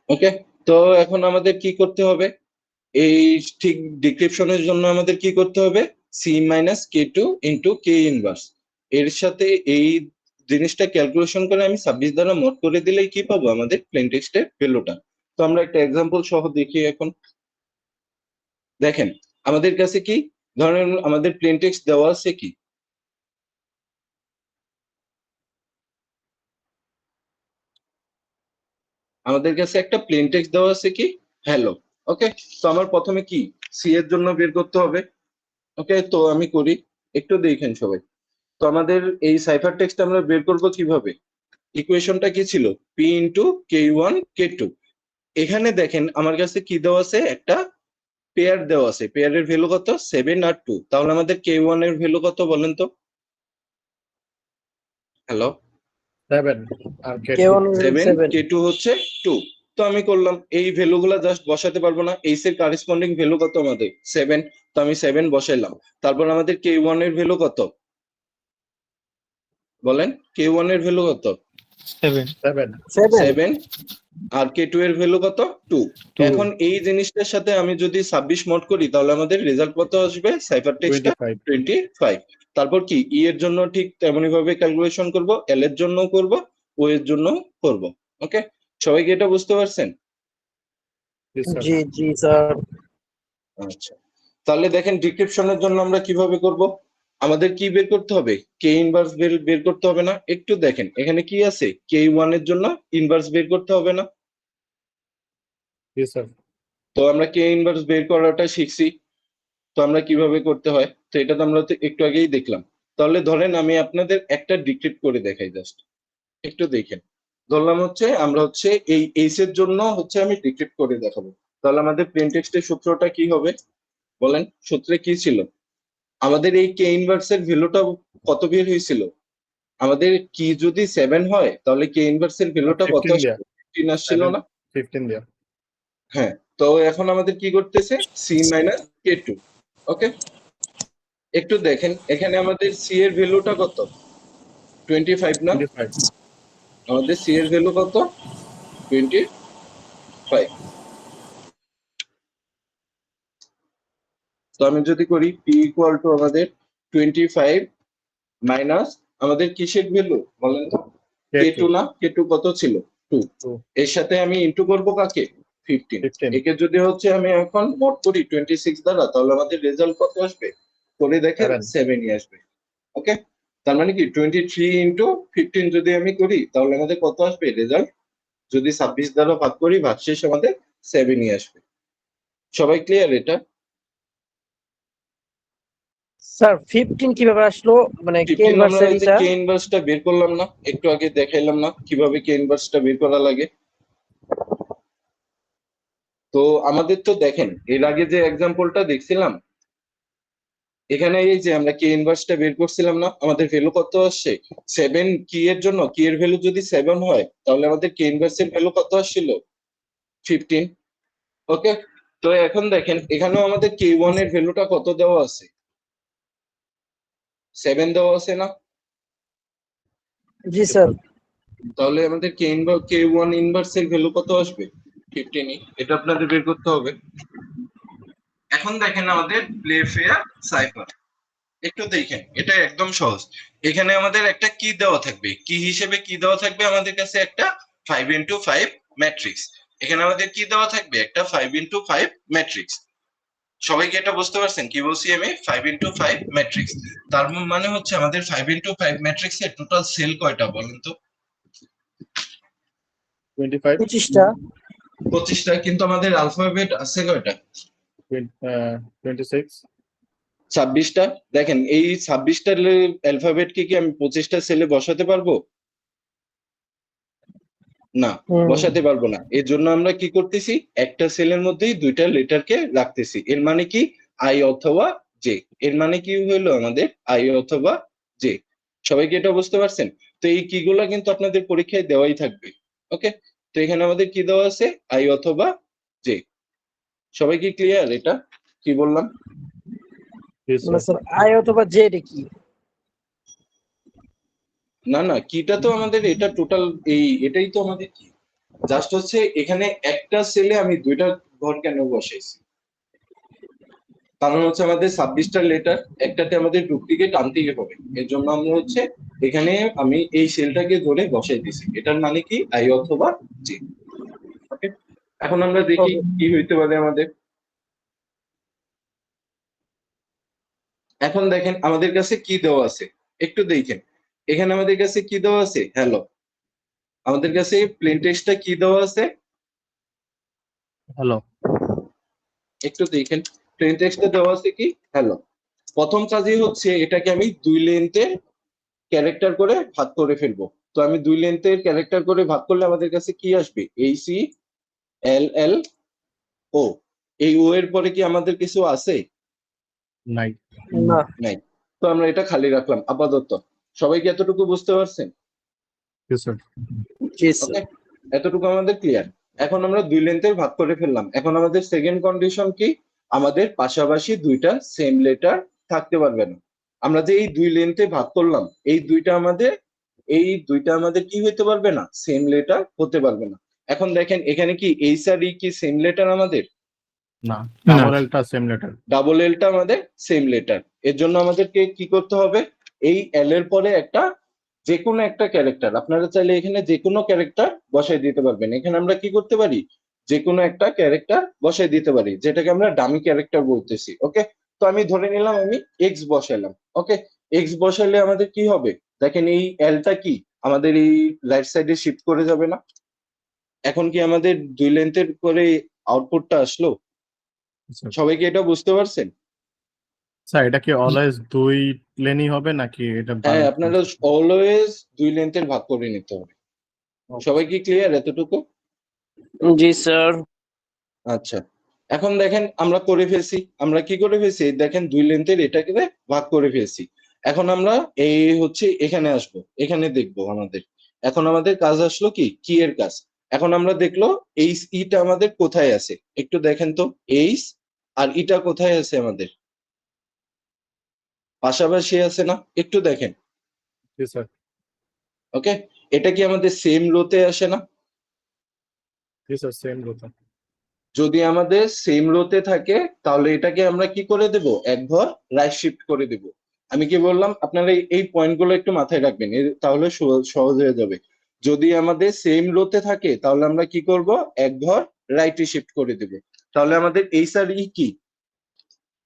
ওকে। তো এখন আমাদের কি করতে হবে, এই ঠিক ডিক্রিপশনের জন্য আমাদের কি করতে হবে, সি মাইনাস কে টু ইন্টু কে ইনভার্স, এর সাথে এই জিনিসটা ক্যালকুলেশন করে আমি 26 দ্বারা মোড করে দিলেই কি পাবো, আমাদের প্লেন টেক্সটের ভ্যালুটা। তো আমরা একটা এক্সাম্পল সহ দেখি এখন। দেখেন আমাদের কাছে কি, ধরেন আমাদের প্লেন টেক্সট দেওয়া আছে কি, আমাদের কাছে একটা প্লেন টেক্সট দেওয়া আছে কি, হ্যালো। ওকে, তো আমার প্রথমে কি সি এর জন্য বের করতে হবে। ওকে, তো আমি করি, একটু দেখেন সবাই। তো আমাদের এই সাইফার টেক্সট আমরা বের করব কিভাবে, ইকুয়েশনটা কি ছিল, পি ইন্টু কে ওয়ান কে টু। এখানে দেখেন আমার কাছে কি দেওয়া আছে, একটা পেয়ার দেওয়া আছে, পেয়ারের ভ্যালু কত 7 আর 2। তাহলে আমাদের কে ওয়ান এর ভ্যালু কত বলেন তো? হ্যালো,
7 আর কে
কে
2।
ওয়ান
7,
7
কে টু হচ্ছে 2। তো আমি করলাম, এই ভ্যালু গুলা জাস্ট বসাতে পারবো না, এইচ এর কারেসপন্ডিং ভ্যালু কত আমাদের 7, তো আমি 7 বসাইলাম। তারপর আমাদের কে ওয়ান এর ভ্যালু কত বলেন, কে ওয়ান এর ভ্যালু কত
7
7
7, আর কে টু এর ভ্যালু কত 2।
2
এখন এই জিনিসটার সাথে আমি যদি 26 মড করি, তাহলে আমাদের রেজাল্ট কত আসবে, সাইফার টেক্সটটা
25।
25। তারপর কি ই এর জন্য ঠিক তেমনি ভাবে ক্যালকুলেশন করব, এল এর জন্য করব, ও এর জন্য করব। ওকে, সবাই কি এটা বুঝতে পারছেন?
জি স্যার।
জি জি স্যার।
আচ্ছা, তাহলে দেখেন ডিক্রিপশনের জন্য আমরা কিভাবে করব? আমাদের কি বের করতে হবে? কে ইনভার্স বের করতে হবে না? একটু দেখেন এখানে কি আছে, কে ওয়ান এর জন্য ইনভার্স বের করতে হবে না?
জি স্যার।
তো আমরা কে ইনভার্স বের করাটা শিখছি, তো আমরা কিভাবে করতে হয়, তো এটা তো আমরা তো একটু আগেই দেখলাম। তাহলে ধরেন আমি আপনাদের একটা ডিক্রিপ্ট করে দেখাই, জাস্ট একটু দেখেন। ধরলাম হচ্ছে আমরা হচ্ছে এই এইচ এর জন্য হচ্ছে আমি ডিক্রিপ্ট করে দেখাবো। তাহলে আমাদের প্লেন টেক্সটের সূত্রটা কি হবে বলেন? সূত্রে কি ছিল? আমাদের এই কে ইনভার্স এর ভ্যালুটা কত বের হয়েছিল? আমাদের কি যদি 7 হয় তাহলে কে ইনভার্স এর ভ্যালুটা কত
15 দেয়া।
আসবে? 15 আসছিল না?
15 দেয়া।
হ্যাঁ, তো এখন আমাদের কি করতেছে? সি মাইনাস কে টু। ওকে, একটু দেখেন এখানে আমাদের সি এর ভ্যালুটা কত? 25 না?
25।
আমাদের সি এর ভ্যালু কত? 25। তো আমি যদি করি পি ইকুয়াল টু আমাদের 25 মাইনাস আমাদের কিসের ভ্যালু বলেন তো? কে
K2
টু না? কে টু কত ছিল? 2।
2
এর সাথে আমি ইনটু করব কাকে? 15।
15।
একে যদি হচ্ছে আমি এখন মোট করি 26 দ্বারা, তাহলে আমাদের রেজাল্ট কত আসবে? করে দেখেন
7।
7ই আসবে। ওকে, তার মানে কি 23 ইন্টু 15 যদি আমি করি তাহলে আমাদের কত আসবে রেজাল্ট? যদি 26 দ্বারা ভাগ করি ভাগশেষ আমাদের 7ই আসবে। সবাই ক্লিয়ার এটা?
স্যার 15 কিভাবে আসলো, মানে কে
15 আমরা
ইনভার্সের
এই যে
এটা?
কে ইনভার্সটা বের করলাম না, একটু আগে দেখাইলাম না কিভাবে কে ইনভার্সটা বের করা লাগে? তো আমাদের তো দেখেন এর আগে যে এক্সাম্পলটা দেখছিলাম, এখানে এই যে আমরা কে ইনভার্সটা বের করছিলাম না, আমাদের ভ্যালু কত আসছে? 7 কি এর জন্য, কি এর ভ্যালু যদি 7 হয় তাহলে আমাদের কে ইনভার্সের ভ্যালু কত আসছিল? 15। ওকে, তো এখন দেখেন এখানেও আমাদের কে ওয়ান এর ভ্যালুটা কত দেওয়া আছে? 7 দেওয়া আছে না?
জি স্যার।
তাহলে আমাদের কে ওয়ান ইনভার্স এর ভ্যালু কত আসবে? 15ই। এটা আপনাদের বের করতে হবে। এখন দেখেন আমাদের প্লে ফেয়ার সাইফার, একটু দেখেন এটা একদম সহজ। এখানে আমাদের একটা কি দেওয়া থাকবে, কি হিসেবে কি দেওয়া থাকবে আমাদের কাছে? একটা 5x5 ম্যাট্রিক্স। এখানে আমাদের কি দেওয়া থাকবে? একটা 5x5 ম্যাট্রিক্স। সবাইকে এটা বুঝতে পারছেন কি বলছি আমি? 5x5 ম্যাট্রিক্স, তার মানে হচ্ছে আমাদের 5x5 ম্যাট্রিক্সের টোটাল সেল কয়টা বলেন তো?
25
25টা।
25টা, কিন্তু আমাদের অ্যালফাবেট আছে কয়টা?
26
26টা। দেখেন এই 26টা অ্যালফাবেট কি আমি 25টা সেলে বসাতে পারবো? না, বসাতে পারবো না। এর জন্য আমরা কি করতেছি? একটা সেলের মধ্যেই দুইটা লেটারকে রাখতেছি। এর মানে কি? আই অথবা জে। এর মানে কি হলো আমাদের? আই অথবা জে। সবাই কি এটা বুঝতে পারছেন? তো এই কিগুলা কিন্তু আপনাদের পরীক্ষায় দেওয়াই থাকবে। ওকে, তো এখানে আমাদের কি দেওয়া আছে? আই অথবা জে। সবাই কি ক্লিয়ার এটা কি বললাম?
জি
মানে
স্যার।
স্যার আই অথবা জেড কি?
না না, কিটা তো আমাদের এটা টোটাল, এটাই তো আমাদের কি। জাস্ট হচ্ছে এখানে একটা সেলে আমি দুইটা ঘর কেন বসাইছি, কারণ হচ্ছে আমাদের 26টা লেটার, একটাতে আমাদের ডুপ্লিকেট আনতেই হবে। এর জন্য আমরা হচ্ছে এখানে আমি এই সেলটাকে ধরে বসাই দিছি। এটার মানে কি? আই অথবা জে। ওকে, এখন আমরা দেখি
Okay.
কি হইতে পারে আমাদের। এখন দেখেন আমাদের কাছে কি দেওয়া আছে, একটু দেখেন এখানে আমাদের কাছে কি দেওয়া আছে? হ্যালো। আমাদের কাছে প্লেন টেক্সটটা কি দেওয়া আছে?
হ্যালো।
একটু দেখেন প্লেন টেক্সটটা দেওয়া আছে কি? হ্যালো। প্রথম কাজই হচ্ছে এটাকে আমি দুই লেন্থে ক্যারেক্টার করে ভাগ করে ফেলবো। তো আমি দুই লেন্থের ক্যারেক্টার করে ভাগ করলে আমাদের কাছে কি আসবে? AC LL O। এই ও এর পরে কি আমাদের কিছু আছে?
নাই।
না।
নাই। তো আমরা এটা খালি রাখলাম আপাতত। সবাই কি এতটুকু বুঝতে পারছেন?
জি স্যার।
জি
ওকে,
স্যার।
এতটুকু আমাদের ক্লিয়ার। এখন আমরা দুই লেন্থের ভাগ করে ফেললাম। এখন আমাদের সেকেন্ড কন্ডিশন কি? আমাদের পাশাপাশি দুইটা সেম লেটার থাকতে পারবে না। আমরা যে এই দুই লেন্থে ভাগ করলাম, এই দুইটা আমাদের কি হতে পারবে না? সেম লেটার হতে পারবে না। এখন দেখেন এখানে কি এইচ আর ই কি সেম লেটার আমাদের?
না,
না।
ডাবল এলটা সেম লেটার।
ডাবল এলটা আমাদের সেম লেটার। এর জন্য আমাদেরকে কি করতে হবে? এই এল এর পরে একটা যে কোনো একটা ক্যারেক্টার আপনারা চাইলে এখানে যে কোনো ক্যারেক্টার বসাই দিতে পারবেন। এখানে আমরা কি করতে পারি, যে কোনো একটা ক্যারেক্টার বসাই দিতে পারি, যেটাকে আমরা ডামি ক্যারেক্টার বলতেছি। ওকে, তো আমি ধরে নিলাম আমি এক্স বসাইলাম। ওকে, এক্স বসাইলে আমাদের কি হবে, দেখেন এই এলটা কি আমাদের এই রাইট সাইডে শিফট করে যাবে না? এখন কি আমাদের 2 লেন্থের করে আউটপুটটা আসলো?
স্যার
সবাই কি এটা বুঝতে পারছেন?
স্যার এটা কি অলওয়েজ 2 লেনই হবে নাকি এটা
হ্যাঁ, আপনারা অলওয়েজ 2 লেন্থের ভাগ করে নিতে হবে। সবাই কি ক্লিয়ার এতটুকু?
জি স্যার।
আচ্ছা, এখন দেখেন আমরা করে ফেলছি। আমরা কি করে ফেলছি, দেখেন 2 লেন্থের এটাকে ভাগ করে ফেলছি। এখন আমরা এই হচ্ছে এখানে আসবো, এখানে দেখবো আমাদের এখন আমাদের কাজ আসলো কি, কি এর কাজ। এখন আমরা দেখলো এইচ ইটা আমাদের কোথায় আছে, একটু দেখেন তো এইচ আর ইটা কোথায় আছে আমাদের, পাশাপাশি আছে না? একটু দেখেন।
জি স্যার।
ওকে, এটা কি আমাদের সেম রোতে আসে না?
জি স্যার, সেম কথা।
যদি আমাদের সেম রোতে থাকে তাহলে এটাকে আমরা কি করে দেব, এক ঘর রাইট শিফট করে দেব। আমি কি বললাম, আপনারা এই পয়েন্টগুলো একটু মাথায় রাখবেন, তাহলে সহজ হয়ে যাবে। যদি আমাদের সেম রোতে থাকে তাহলে আমরা কি করব, এক ঘর রাইটে শিফট করে দেব। তাহলে আমাদের এইচ আর ই কি,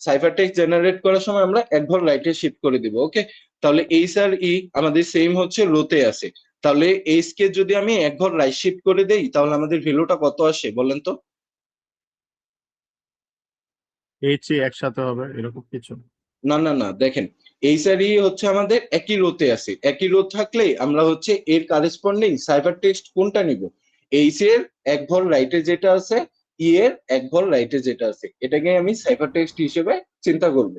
সাইফার টেক্সট জেনারেট করার সময় আমরা এক ঘর রাইটে শিফট করে দিব। ওকে, তাহলে এইচ আর ই আমাদের সেম হচ্ছে রোতে আছে। তাহলে এইচ কে যদি আমি এক ঘর রাইট শিফট করে দেই তাহলে আমাদের ভ্যালুটা কত আসে বলেন তো?
এইচ একসাথে হবে এরকম কিছু?
না না না, দেখেন এইচ আর ই হচ্ছে আমাদের একই রোতে আছে। একই রো থাকলে আমরা হচ্ছে এর কারেসপন্ডিং সাইফার টেক্সট কোনটা নিব, এইচ এর এক ঘর রাইটে যেটা আছে, ই এর এক ঘর রাইটে যেটা আছে, এটাকে আমি সাইফার টেক্সট হিসেবে চিন্তা করব।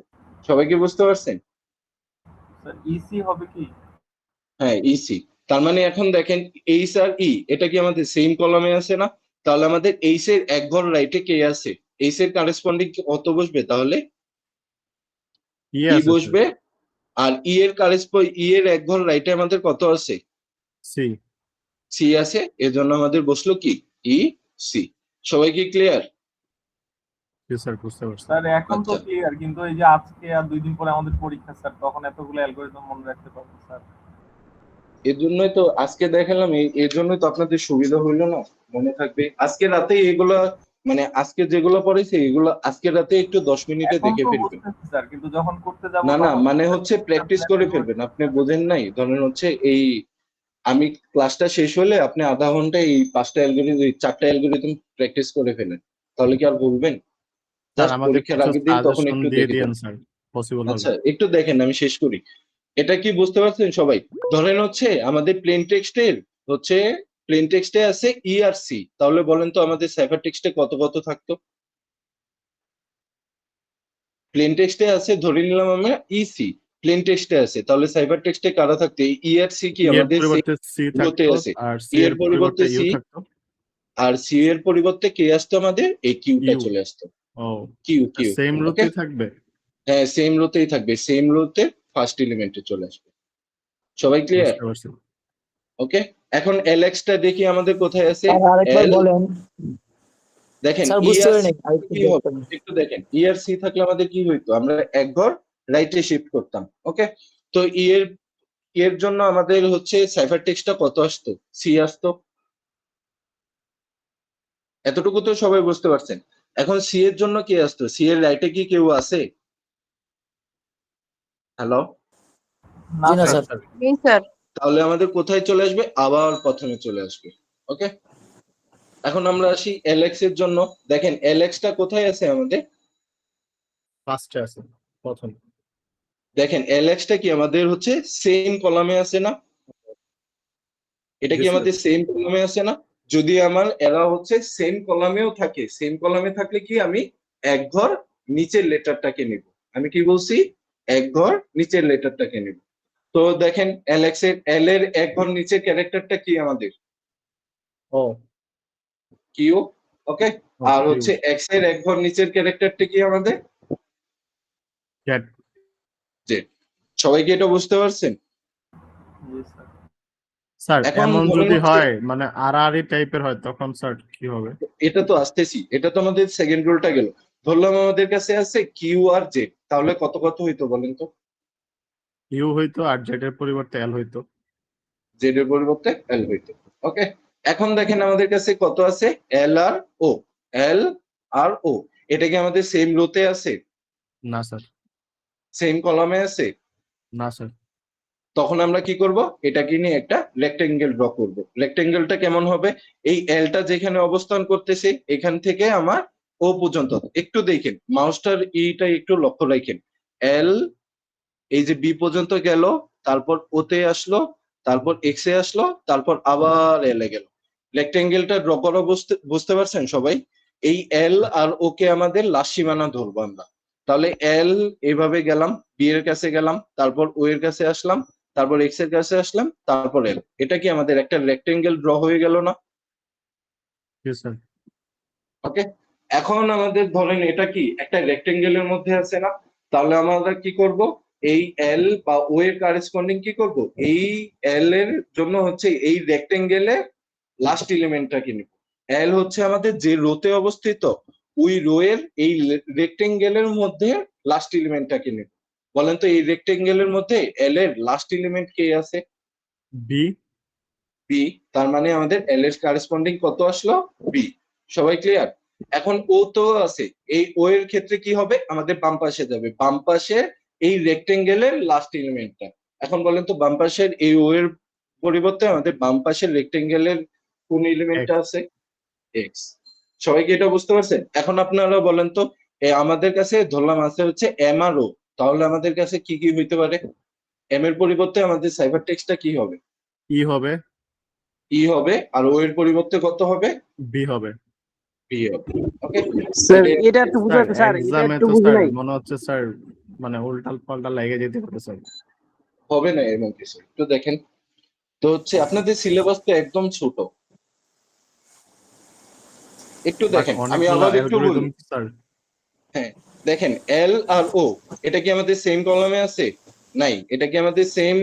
সবাই কি বুঝতে পারছেন?
স্যার ইসি হবে কি?
হ্যাঁ, ইসি। তার মানে এখন দেখেন এইচ আর ই এটা কি আমাদের সেম কলামে আছে না? তাহলে আমাদের এইচ এর এক ঘর রাইটে কে আছে, এইচ এর কারেসপন্ডিং কত বসবে তাহলে, ই
আছে স্যার।
বসবে। আর ই এর এক ঘর রাইটে আমাদের কত আছে,
সি।
সি আছে, এজন্য আমাদের বসলো কি, ই সি। সবাই কি ক্লিয়ার?
জি স্যার, বুঝতে পারছি।
স্যার এখন তো
আচ্ছা,
ক্লিয়ার, কিন্তু এই যে আজকে আর 2 দিন পরে আমাদের পরীক্ষা স্যার, তখন এতগুলো অ্যালগরিদম মনে রাখতে পারবো স্যার?
এর জন্যই তো আজকে দেখালাম, এর জন্যই তো আপনাদের সুবিধা হইলো না, মনে থাকবে। আজকে রাতে এগুলা মানে আজকে যেগুলো পড়েছে এগুলো আজকে রাতে একটু 10 মিনিটে
এখন
দেখে
তো
ফেলবেন।
বুঝতেছি স্যার, কিন্তু যখন করতে যাব
না না,
তখন
মানে হচ্ছে প্র্যাকটিস করে ফেলবেন। আপনি বোঝেন নাই, ধরেন হচ্ছে এই আমি ক্লাসটা শেষ হলে আপনি আধা ঘন্টায় এই 5টা অ্যালগরিদম 4টা অ্যালগরিদম প্র্যাকটিস করে ফেলেন, তাহলে কি আর ভুলবেন?
স্যার
জাস্ট
আমাদের
পরীক্ষার
কিছু
আগের দিন তখন
সাজেশন
একটু
দিয়ে
দেখে
দিয়েন
ফেলেন।
স্যার, পসিবল হলে।
আচ্ছা, একটু দেখেন আমি শেষ করি। এটা কি বুঝতে পারছেন সবাই? ধরেন হচ্ছে আমাদের প্লেন টেক্সটে আছে ই আর সি, তাহলে বলেন তো আমাদের সাইফার টেক্সটে কত কত থাকতো? প্লেন টেক্সটে আছে ধরে নিলাম আমরা ইসি, প্লেন টেক্সটে আছে, তাহলে সাইফার টেক্সটে কারা থাকতো, ই আর সি কি
ই এর
আমাদের
পরিবর্তে সি
রোতে
থাকতো,
আছে,
আর সি
ই
এর
এর
পরিবর্তে
পরিবর্তে
ইউ
সি,
থাকতো।
আর সি এর পরিবর্তে কে আসতো আমাদের, এই কিউটা
ইউ।
চলে আসতো।
ও,
কিউ কিউ
সেম
ওকে,
রুতেই থাকবে।
হ্যাঁ সেম রোতেই থাকবে, সেম রোতে ফার্স্ট এলিমেন্টে চলে আসবে। সবাই ক্লিয়ার?
বুঝতে পারছি।
ওকে, এখন এলএক্স টা দেখি আমাদের কোথায় আছে,
স্যার আরেকবার
এল।
বলেন।
দেখেন
স্যার
ই
বুঝতে
আর
পারি
সি
নাই, আরেকটু
কি হবে,
দেখতেন।
একটু দেখেন ই আর সি থাকলে আমাদের কি হইতো, আমরা এক ঘর রাইটে শিফট করতাম। ওকে, তো এর জন্য আমাদের হচ্ছে সাইফার টেক্সটটা কত আসতো, সি আসতো। এতটুকু তো সবাই বুঝতে পারছেন। এখন সি এর জন্য কি আসতো, সি এর রাইটে কি কেউ আছে? হ্যালো,
না
জি না
স্যার
স্যার।
স্যার
জি স্যার।
তাহলে আমাদের কোথায় চলে আসবে, আবার প্রথমে চলে আসবে। ওকে, এখন আমরা আসি এলএক্স এর জন্য। দেখেন এলএক্স টা কোথায় আছে আমাদের,
ফার্স্টে আছে, প্রথম।
দেখেন এলএক্স টা কি আমাদের হচ্ছে সেম কলামে আছে না? এটা
জি
কি
স্যার।
আমাদের সেম কলামে আছে না? যদি আমার এরা হচ্ছে সেম কলামেও থাকে, সেম কলামে থাকলে কি আমি এক ঘর নিচের লেটারটাকে নিব। আমি কি বলছি, এক ঘর নিচের লেটারটাকে নিব। তো দেখেন এলএক্স এর এল এর এক ঘর নিচের ক্যারেক্টারটা কি আমাদের,
ও,
কিউ। ওকে, আর
কিউ।
হচ্ছে এক্স এর এক ঘর নিচের ক্যারেক্টারটা কি আমাদের,
ক্যাট।
জেড। সবাই কি এটা বুঝতে পারছেন?
জি স্যার।
স্যার
এখন
এমন
ধরেন
যদি
হচ্ছে
হয় মানে আড়াআড়ি টাইপের হয় তখন স্যার কি হবে?
এটা তো আসতেছি, এটা তো আমাদের সেকেন্ড রুলটা গেল। ধরলাম আমাদের কাছে আছে কিউ আর জেড, তাহলে কত কত হইতো বলেন তো?
ইউ হইতো আর জেড এর পরিবর্তে এল হইতো।
জেড এর পরিবর্তে এল হইতো। ওকে, এখন দেখেন আমাদের কাছে কত আছে, এল আর ও। এল আর ও, এটা কি আমাদের সেম রোতে আছে,
না স্যার,
সেম কলামে আছে?
না স্যার।
তখন আমরা কি করব, এটাকে নিয়ে একটা রেক্টেঙ্গেল ড্র করব। রেক্টেঙ্গেলটা কেমন হবে, এই এলটা যেখানে অবস্থান করতেছে এখান থেকে আমার ও পর্যন্ত, একটু দেখেন মাউসটার ইটা একটু লক্ষ্য রাখেন। এল, এই যে বি পর্যন্ত গেল, তারপর ওতে আসলো, তারপর এক্স এ আসলো, তারপর আবার এল এ গেল। রেক্টেঙ্গেলটা ড্র করা বুঝতে পারছেন সবাই? এই এল আর ও কে আমাদের লাস্ট সীমানা ধরবো আমরা। তাহলে এল এভাবে গেলাম, বি এর কাছে গেলাম, তারপর ও এর কাছে আসলাম, তারপর এক্স এর কাছে আসলাম, তারপর এল। এটা কি আমাদের একটা রেক্টেঙ্গেল ড্র হয়ে গেল না?
জি স্যার।
ওকে, এখন আমাদের ধরেন এটা কি একটা রেক্টেঙ্গেলের মধ্যে আছে না, তাহলে আমরা কি করব, এই এল বা ও এর কারেসপন্ডিং কি করব, এই এল এর জন্য হচ্ছে এই রেক্টেঙ্গেলের লাস্ট এলিমেন্টটাকে নিব। এল হচ্ছে আমাদের যে রোতে অবস্থিত, ওই রো এর এই রেক্টেঙ্গেলের মধ্যে লাস্ট এলিমেন্টটাকে নিব। বলেন তো এই রেক্টেঙ্গেলের মধ্যে এল এর লাস্ট এলিমেন্ট কে আছে?
বি।
বি। তার মানে আমাদের এল এর কারেসপন্ডিং কত আসলো, বি। সবাই ক্লিয়ার? এখন ও তো আছে, এই ও এর ক্ষেত্রে কি হবে, আমাদের বাম পাশে যাবে, বাম পাশে এই রেক্টেঙ্গেলের লাস্ট এলিমেন্টটা। এখন বলেন তো বাম পাশের এই ও এর পরিবর্তে আমাদের বাম পাশের রেক্টেঙ্গেলের কোন এলিমেন্টটা আছে, এক্স। সবাই কি এটা বুঝতে পারছেন? এখন আপনারা বলেন তো, আমাদের কাছে ধরলাম আছে হচ্ছে এম আর ও, তাহলে আমাদের কাছে কি কি হইতে পারে? এম এর পরিবর্তে আমাদের সাইফার টেক্সটটা কি হবে,
ই হবে।
ই হবে, আর ও এর পরিবর্তে কত হবে,
বি হবে।
বি হবে। ওকে,
স্যার এটা একটু
স্যার
বুঝাতে স্যার, এটা
এক্সামে
একটু
তো
বুঝি
স্যার
নাই।
মনে হচ্ছে স্যার মানে উল্টা পাল্টা লেগে যেতে পারে স্যার।
হবে না এমন কিছু, একটু দেখেন তো হচ্ছে আপনাদের সিলেবাস তো একদম ছোট, একটু
বাট
দেখেন আমি
অনেকগুলো
আবার একটু
অ্যালগরিদম
বলি।
স্যার।
হ্যাঁ, দেখেন এল আর ও, এটা কি আমাদের সেম কলামে আছে? নাই। এটা কি আমাদের সেম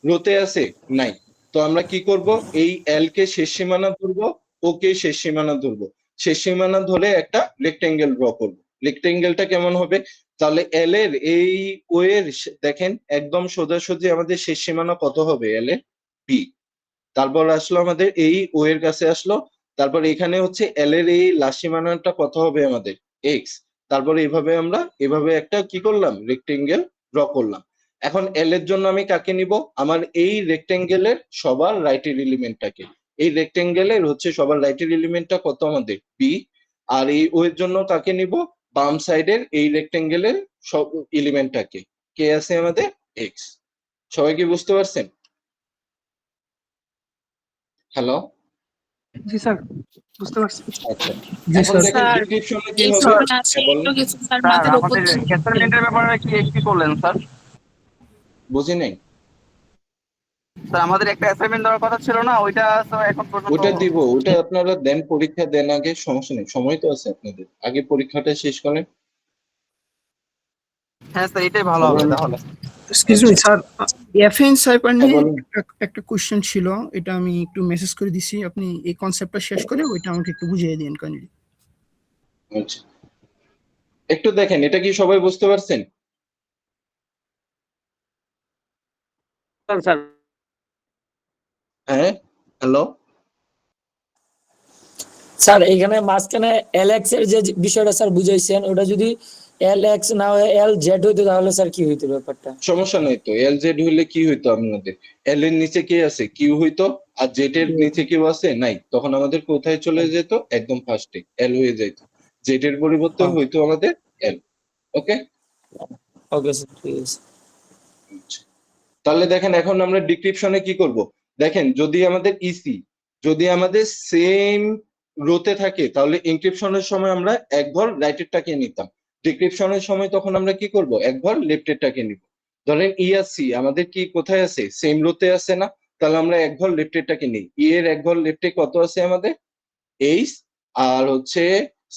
রোতে আছে? নাই। তো আমরা কি করব, এই এল কে শেষ সীমানা ধরবো, ও কে শেষ সীমানা ধরবো, শেষ সীমানা ধরে একটা রেক্টেঙ্গেল ড্র করব। রেক্টেঙ্গেলটা কেমন হবে, তাহলে এল এর এই ও এর দেখেন একদম সোজাসুজি আমাদের শেষ সীমানা কত হবে, এল এর বি। তারপর আসলো আমাদের এই ও এর কাছে আসলো, তারপর এখানে হচ্ছে এল এর এই লাস্ট সীমানাটা কত হবে আমাদের, এক্স। তারপরে এভাবে আমরা এভাবে একটা কি করলাম, রেক্টেঙ্গেল ড্র করলাম। এখন এল এর জন্য আমি কাকে নিব, আমার এই রেক্টেঙ্গেলের সবার রাইটের এলিমেন্টটাকে। এই রেক্টেঙ্গেলের হচ্ছে সবার রাইটের এলিমেন্টটা কত আমাদের, বি। আর এই ও এর জন্য কাকে নিব, বাম সাইডের এই রেক্টেঙ্গেলের সব এলিমেন্টটাকে, কে আছে আমাদের, এক্স। সবাই কি বুঝতে পারছেন? হ্যালো?
জি স্যার, বুঝতে পারছি।
আচ্ছা,
জি
এখন
স্যার।
দেখেন
স্যার
ডেসক্রিপশনে কি
এই
হবে,
সময় আছে
হ্যাঁ বলেন।
একটু কিছু স্যার
স্যার
মাথার উপর
আমাদের
দিয়ে
অ্যাসাইনমেন্টের ব্যাপারে কি করলেন স্যার?
বুঝি নাই।
স্যার আমাদের একটা অ্যাসাইনমেন্ট দেওয়ার কথা ছিল না, ওইটা তো এখন পর্যন্ত।
ওটা দিব, ওটা আপনারা দেন, পরীক্ষা দেন আগে, সমস্যা নেই, সময় তো আছে আপনাদের, আগে পরীক্ষাটা শেষ করেন।
হ্যাঁ স্যার, এটাই ভালো হবে তাহলে।
এক্সকিউজ মি স্যার, এফএন সাইপার
হ্যাঁ
নিয়ে
বলেন।
একটা কোশ্চেন ছিল, এটা আমি একটু মেসেজ করে দিছি, আপনি এই কনসেপ্টটা শেষ করে ওইটা আমাকে একটু বুঝিয়ে দিন কাইন্ডলি।
আচ্ছা, একটু দেখেন এটা কি সবাই বুঝতে পারছেন?
স্যার
হ্যাঁ, হ্যালো?
স্যার এখানে মাঝখানে এলএক্স এর যে বিষয়টা স্যার বুঝাইছেন, ওটা যদি এলএক্স না হয়ে এল জেড হইতো তাহলে স্যার কি হইতো ব্যাপারটা?
সমস্যা নাই তো, এল জেড হইলে কি হইতো আপনাদের, এল এর নিচে কে আছে, কিউ হইতো, আর জেড এর নিচে কিউ আছে, নাই, তখন আমাদের কোথায় চলে যেত, একদম ফার্স্টে এল হয়ে যেত। জেড এর পরিবর্তে হইতো আমাদের এল। ওকে,
ওকে স্যার, ঠিক আছে।
তাহলে দেখেন এখন আমরা ডিসক্রিপশনে কি করব, দেখেন যদি আমাদের ইসি যদি আমাদের সেম রোতে থাকে, তাহলে এনক্রিপশনের সময় আমরা এক ঘর রাইটেরটাকে নিতাম, ডিক্রিপশনের সময় তখন আমরা কি করব, এক ঘর লেফটেরটাকে নিব। ধরেন ই আর সি আমাদের কি কোথায় আছে, সেম রোতে আছে না, তাহলে আমরা এক ঘর লেফটেরটাকে নিই। ই এর এক ঘর লেফটে কত আছে আমাদের, এইচ। আর হচ্ছে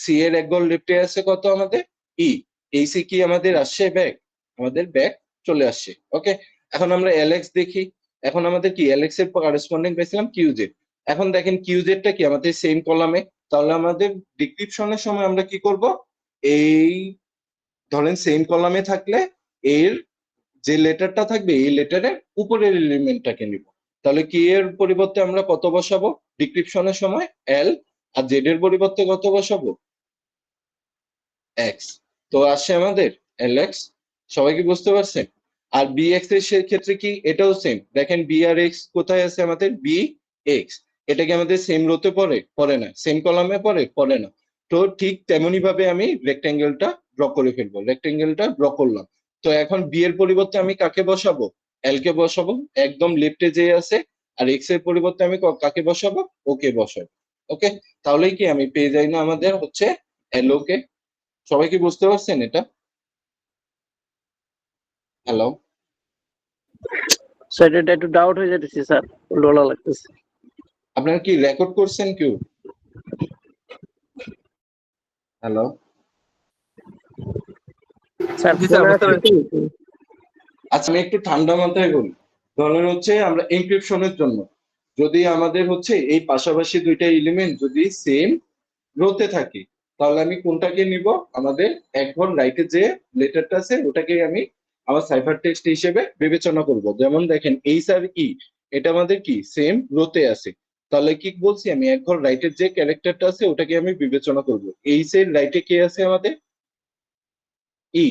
সি এর এক ঘর লেফটে আছে কত আমাদের, ই। এই সি কি আমাদের আসছে ব্যাক, আমাদের ব্যাক চলে আসছে। ওকে, এখন আমরা এলএক্স দেখি, এখন আমাদের কি এলএক্স এর করেসপন্ডিং পেয়েছিলাম কিউজেড। এখন দেখেন কিউজেডটা কি আমাদের সেম কলামে, তাহলে আমাদের ডিসক্রিপশনের সময় আমরা কি করব, এই ধরেন সেম কলামে থাকলে এর যে লেটারটা থাকবে এই লেটারের উপরের এলিমেন্টটাকে নিব। তাহলে কি এর পরিবর্তে আমরা কত বসাবো ডিক্রিপশনের সময় এল, আর জেড এর পরিবর্তে কত বসাবো এক্স। তো আসছে আমাদের এল এক্স, সবাই কি বুঝতে পারছেন? আর বি এক্স এর ক্ষেত্রে কি এটাও সেম, দেখেন বি আর এক্স কোথায় আছে আমাদের বি এক্স, এটা কি আমাদের সেম রোতে পড়ে? পড়ে না। সেম কলামে পড়ে? পড়ে না। তো ঠিক তেমনি ভাবে আমি রেক্টেঙ্গেলটা ড্র করে ফেলবো, রেক্টেঙ্গেলটা ড্র করলাম। তো এখন বি এর পরিবর্তে আমি কাকে বসাবো? এল কে বসাবো, একদম লেফটে যে আছে। আর এক্স এর পরিবর্তে আমি কাকে বসাবো? ওকে বসাবো। ওকে, তাহলেই কি আমি পেয়ে যাই না আমাদের হচ্ছে এল ওকে। সবাই কি বুঝতে পারছেন এটা? হ্যালো,
স্যার এটা একটু ডাউট হয়ে যাচ্ছে স্যার, লোলা লাগতেছে।
আপনারা কি রেকর্ড করছেন কেউ? হ্যালো,
স্যার
জি স্যার,
ফোনে
বুঝতে
আছে
পেরেছি।
তো?
আচ্ছা আমি একটু ঠান্ডা মাথায় বলি। ধরেন হচ্ছে আমরা এনক্রিপশনের জন্য যদি আমাদের হচ্ছে এই পাশাপাশি দুইটা এলিমেন্ট যদি সেম রোতে থাকে, তাহলে আমি কোনটাকে নিব? আমাদের এক ঘর রাইটে যে লেটারটা আছে ওটাকে আমি আমার সাইফার টেক্সট হিসেবে বিবেচনা করব। যেমন দেখেন এইচ আর ই, এটা আমাদের কি সেম রোতে আছে, তাহলে কি বলছি আমি এক ঘর রাইটের যে ক্যারেক্টারটা আছে ওটাকে আমি বিবেচনা করব। এইচ এর রাইটে কে আছে আমাদের? ই।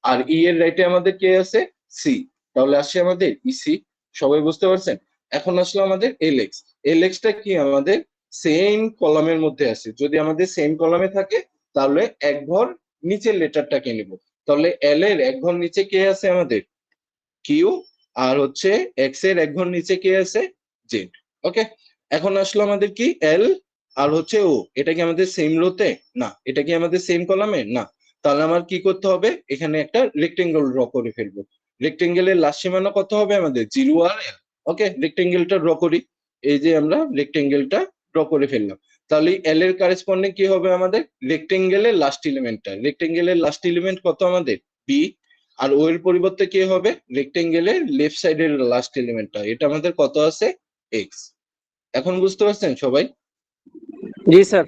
আর ই এর রাইটে আমাদের কে আছে? সি। তাহলে আসছে আমাদের ইসি। সবাই বুঝতে পারছেন? এখন আসলো আমাদের এল এক্স। এল এক্সটা কি আমাদের সেম কলামের মধ্যে আছে। যদি আমাদের সেম কলামে থাকে তাহলে এক ঘর নিচের লেটারটাকে নিব। তাহলে এল এর এক ঘর নিচে কে আছে আমাদের? কিউ। আর হচ্ছে এক্স এর এক ঘর নিচে কে আছে? জেড। ওকে, এখন আসলো আমাদের কি এল আর হচ্ছে ও, এটা কি আমাদের সেম রোতে? না। এটা কি আমাদের সেম কলামে? না। তাহলে আমার কি করতে হবে? এখানে একটা রেক্টেঙ্গেল ড্র করে ফেলবো। রেক্টেঙ্গেলের লাস্ট সীমানা কত হবে আমাদের? 0 আর এল। ওকে, রেক্টেঙ্গেলটা ড্র করি। এই যে আমরা রেক্টেঙ্গেলটা ড্র করে ফেললাম। তাহলে এল এর কারেসপন্ডিং কি হবে আমাদের? রেক্টেঙ্গেলের লাস্ট এলিমেন্টটা। রেক্টেঙ্গেলের লাস্ট এলিমেন্ট কত আমাদের? বি। আর ও এর পরিবর্তে কি হবে? রেক্টেঙ্গেলের লেফট সাইডের লাস্ট এলিমেন্টটা, এটা আমাদের কত আছে? এক্স। এখন বুঝতে পারছেন সবাই?
জি স্যার।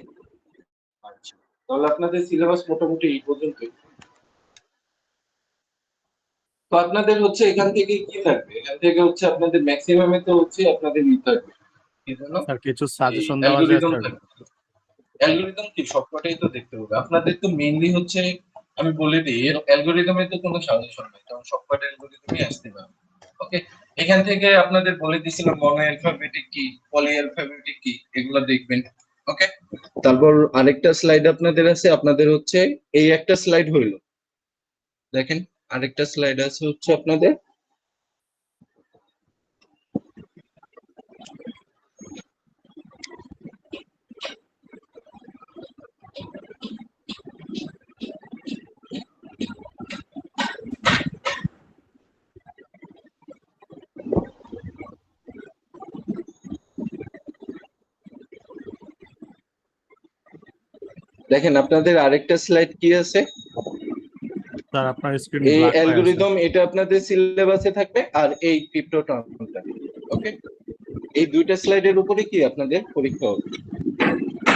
আচ্ছা, তাহলে আপনাদের সিলেবাস মোটামুটি এই পর্যন্তই। তো আপনাদের হচ্ছে এখান থেকে কি থাকবে? এখান থেকে হচ্ছে আপনাদের ম্যাক্সিমামে তো হচ্ছে আপনাদের ই থাকবে, কি জানো?
স্যার কিছু
এই
সাজেশন দেওয়া যায়
অ্যালগরিদম
স্যার?
থাকবে। অ্যালগরিদম কি সবকটাই তো দেখতে হবে আপনাদের। তো মেইনলি হচ্ছে আমি বলে দিই, এর অ্যালগরিদমে তো কোনো সাজেশন নেই, কারণ সবকটা অ্যালগরিদমই আসতে পারে। ওকে, এখান থেকে আপনাদের বলে দিয়েছিলাম মনো অ্যালফাবেটিক কি, পলি অ্যালফাবেটিক কি, এগুলো দেখবেন। ওকে, তারপর আরেকটা স্লাইড আপনাদের আছে। আপনাদের হচ্ছে এই একটা স্লাইড হইলো, দেখেন আরেকটা স্লাইড আছে হচ্ছে আপনাদের দেখেন আপনাদের আরেকটা স্লাইড কি আছে?
স্যার আপনার স্ক্রিন
এই
ব্ল্যাক হয়ে আছে।
অ্যালগরিদম এটা আপনাদের সিলেবাসে থাকবে, আর এই ক্রিপ্টো টার্মটা। ওকে, এই দুইটা স্লাইডের উপরে কি আপনাদের পরীক্ষা হবে।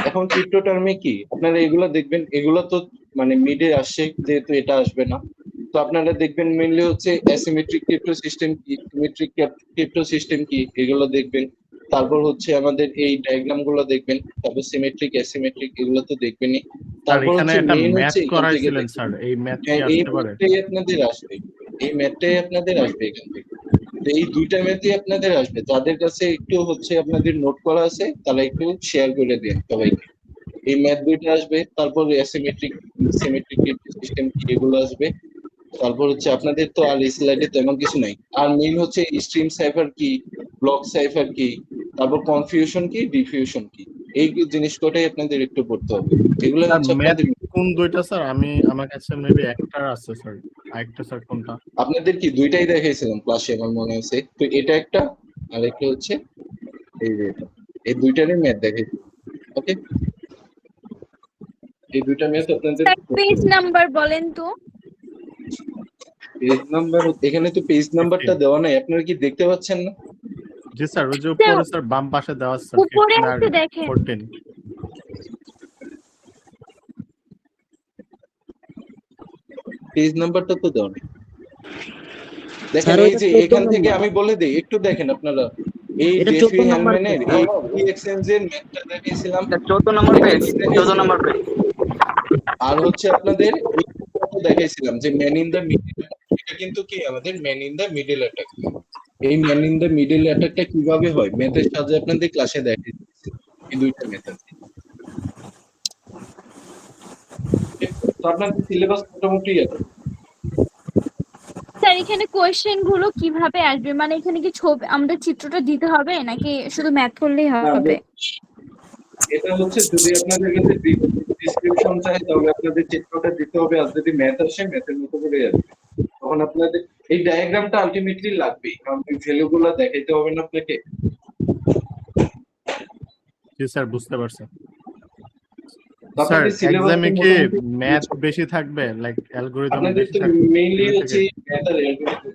এখন ক্রিপ্টো টার্মে কি আপনারা এগুলো দেখবেন, এগুলো তো মানে মিডে আসছে, যেহেতু এটা আসবে না। তো আপনারা দেখবেন মেইনলি হচ্ছে অ্যাসিমেট্রিক ক্রিপ্টো সিস্টেম কি, সিমেট্রিক ক্রিপ্টো সিস্টেম কি, এগুলো দেখবেন। তারপর হচ্ছে আমাদের এই ডায়াগ্রাম গুলো দেখবেন। তারপর সিমেট্রিক অ্যাসিমেট্রিক এগুলো তো দেখবেনই।
স্যার
তারপর
এখানে
হচ্ছে
একটা
মেইন
ম্যাথ
হচ্ছে এখান থেকে
করাইছিলেন
দেখবেন।
স্যার, এই ম্যাথ কি
হ্যাঁ, এই
আসতে পারে?
ম্যাথটাই আপনাদের আসবে, এই ম্যাথটাই আপনাদের আসবে এখান থেকে। তো এই দুইটা ম্যাথই আপনাদের আসবে। যাদের কাছে একটু হচ্ছে আপনাদের নোট করা আছে তারা একটু শেয়ার করে দেন সবাইকে। এই ম্যাথ দুইটা আসবে, তারপর অ্যাসিমেট্রিক সিমেট্রিক সিস্টেম কি এগুলো আসবে। তারপর হচ্ছে আপনাদের তো আর এই স্লাইডে তেমন কিছু নাই। আর মেইন হচ্ছে স্ট্রিম সাইফার কি, ব্লক সাইফার কি, তারপর কনফিউশন কি, ডিফিউশন কি, এই জিনিস কটাই আপনাদের একটু পড়তে হবে। এগুলো
স্যার
হচ্ছে
ম্যাথ
আপনাদের।
কোন দুইটা স্যার? আমার কাছে মেবি একটা আছে স্যার, আরেকটা স্যার কোনটা?
আপনাদের কি দুইটাই দেখাইছিলাম ক্লাসে আমার মনে আছে। তো এটা একটা, আর একটা হচ্ছে এই যে এটা। এই দুইটারই ম্যাথ দেখাইছি। ওকে, এই দুইটা ম্যাথ আপনাদের
স্যার পেজ নাম্বার বলেন তো।
পেজ নাম্বার, এখানে তো পেজ নাম্বারটা দেওয়া নাই, আপনারা কি দেখতে পাচ্ছেন না?
জি স্যার, ওই যে উপরে স্যার বাম পাশে দেওয়া আছে স্যার,
উপরে
15 আর
আছে দেখেন।
14।
পেজ নাম্বারটা তো দেওয়া নেই। দেখেন
স্যার
এই
ওইটা
যে
14
এখান থেকে
নাম্বার।
আমি বলে দিই, একটু দেখেন আপনারা। এই
এটা
ডেফি
14 নাম্বার
হ্যালম্যানের এই ফ্রি এক্সচেঞ্জের ম্যাথটা দেখিয়েছিলাম,
14 নম্বর
এটা
পেজ,
কিন্তু
14
দেখাইছিলাম।
নম্বর পেজ।
আর হচ্ছে আপনাদের এই কথাটা দেখাইছিলাম যে ম্যান ইন দ্য মিডল, এটা কিন্তু কি আমাদের man in the middle attack. এই ম্যান ইন দ্য মিডল অ্যাটাকটা কিভাবে হয় ম্যাথের সাহায্যে আপনাদের ক্লাসে দেখাই দিচ্ছি এই দুইটা মেথড। তো আপনাদের সিলেবাস মোটামুটি আছে।
স্যার এখানে কোয়েশ্চেন গুলো কিভাবে আসবে, মানে এখানে কি ছবি আমাদের চিত্রটা দিতে হবে নাকি শুধু ম্যাথ করলেই হবে?
এটা হচ্ছে যদি আপনাদের কাছে ডিসক্রিপশন চাই তাহলে আপনাদের চিত্রটা দিতে হবে, আর যদি ম্যাথ আসে ম্যাথের মতো করে আসবে। তখন আপনাদের এই ডায়াগ্রামটা আলটিমেটলি লাগবেই, কারণ এই ভ্যালুগুলো দেখাইতে হবে না আপনাকে।
জি স্যার, বুঝতে পারছেন।
তো
স্যার
আপনাদের সিলেবাস
এক্সামে কি ম্যাথ বেশি থাকবে, লাইক অ্যালগরিদম
আপনাদের
বেশি
তো
থাকবে?
মেইনলি
theory
হচ্ছে
থেকে?
ম্যাথ আর অ্যালগরিদম।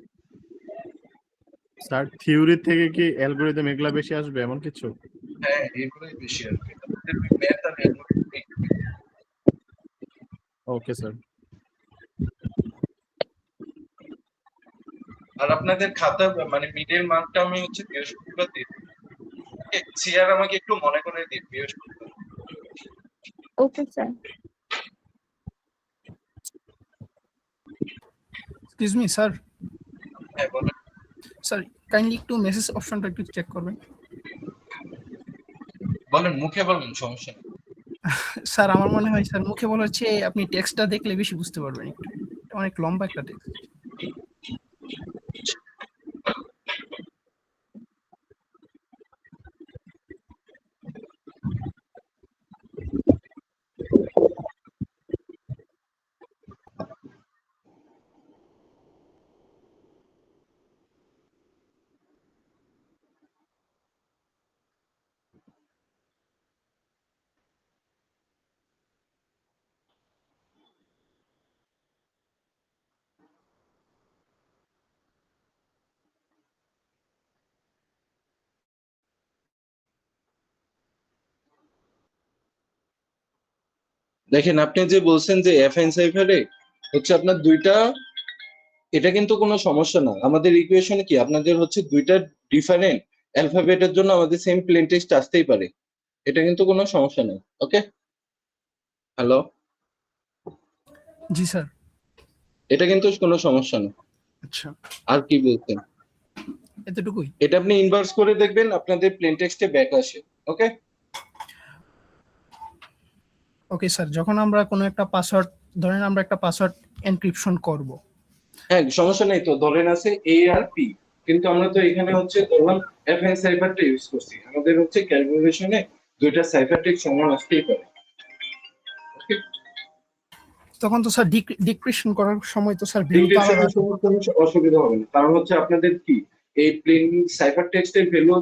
স্যার থিওরি থেকে কি অ্যালগরিদম এগুলা বেশি আসবে এমন কিছু?
হ্যাঁ, এগুলোই বেশি আসবে আপনাদের ম্যাথ আর অ্যালগরিদম।
Okay sir.
আর আপনাদের খাতা মানে মিডের মার্কটা আমি হচ্ছে বৃহস্পতিবার দিই। সিআর আমাকে একটু মনে করে দিন বৃহস্পতিবার।
Okay sir.
Excuse me sir,
হ্যাঁ বলেন।
স্যার কাইন্ডলি একটু মেসেজ অপশনটা একটু চেক করবেন।
বলেন, মুখে বলেন, সমস্যা নেই।
স্যার আমার মনে হয় স্যার মুখে বলার চেয়ে আপনি টেক্সটটা দেখলে বেশি বুঝতে পারবেন একটু। এটা অনেক লম্বা একটা টেক্সট।
দেখেন আপনি যে বলছেন যে এফএন সাইফারে হচ্ছে আপনার দুইটা, এটা কিন্তু কোনো সমস্যা না। আমাদের ইকুয়েশনে কি আপনাদের হচ্ছে দুইটা ডিফারেন্ট অ্যালফাবেটের জন্য আমাদের সেম প্লেন টেক্সট আসতেই পারে, এটা কিন্তু কোনো সমস্যা নেই। ওকে, হ্যালো,
জি স্যার।
এটা কিন্তু কোনো সমস্যা নেই।
আচ্ছা,
আর কি বলছেন?
এতটুকুই।
এটা আপনি ইনভার্স করে দেখবেন আপনাদের প্লেন টেক্সটে ব্যাক আসে। ওকে
ওকে স্যার, যখন আমরা কোনো একটা পাসওয়ার্ড, ধরেন আমরা একটা পাসওয়ার্ড এনক্রিপশন করব,
হ্যাঁ, সমস্যা নেই। তো ধরেন আছে এ আর পি, কিন্তু আমরা তো এখানে হচ্ছে ধরলাম এফএন সাইফারটা ইউজ করছি, আমাদের হচ্ছে ক্যালকুলেশনে দুইটা সাইফার টেক্সট সমান আসতেই পারে। ওকে,
তখন তো স্যার ডিক্রিপশন করার সময় তো স্যার ভ্যালু তো আলাদা।
কোনো অসুবিধা হবে না, কারণ হচ্ছে আপনাদের কি এই প্লেন সাইফার টেক্সটের ভ্যালু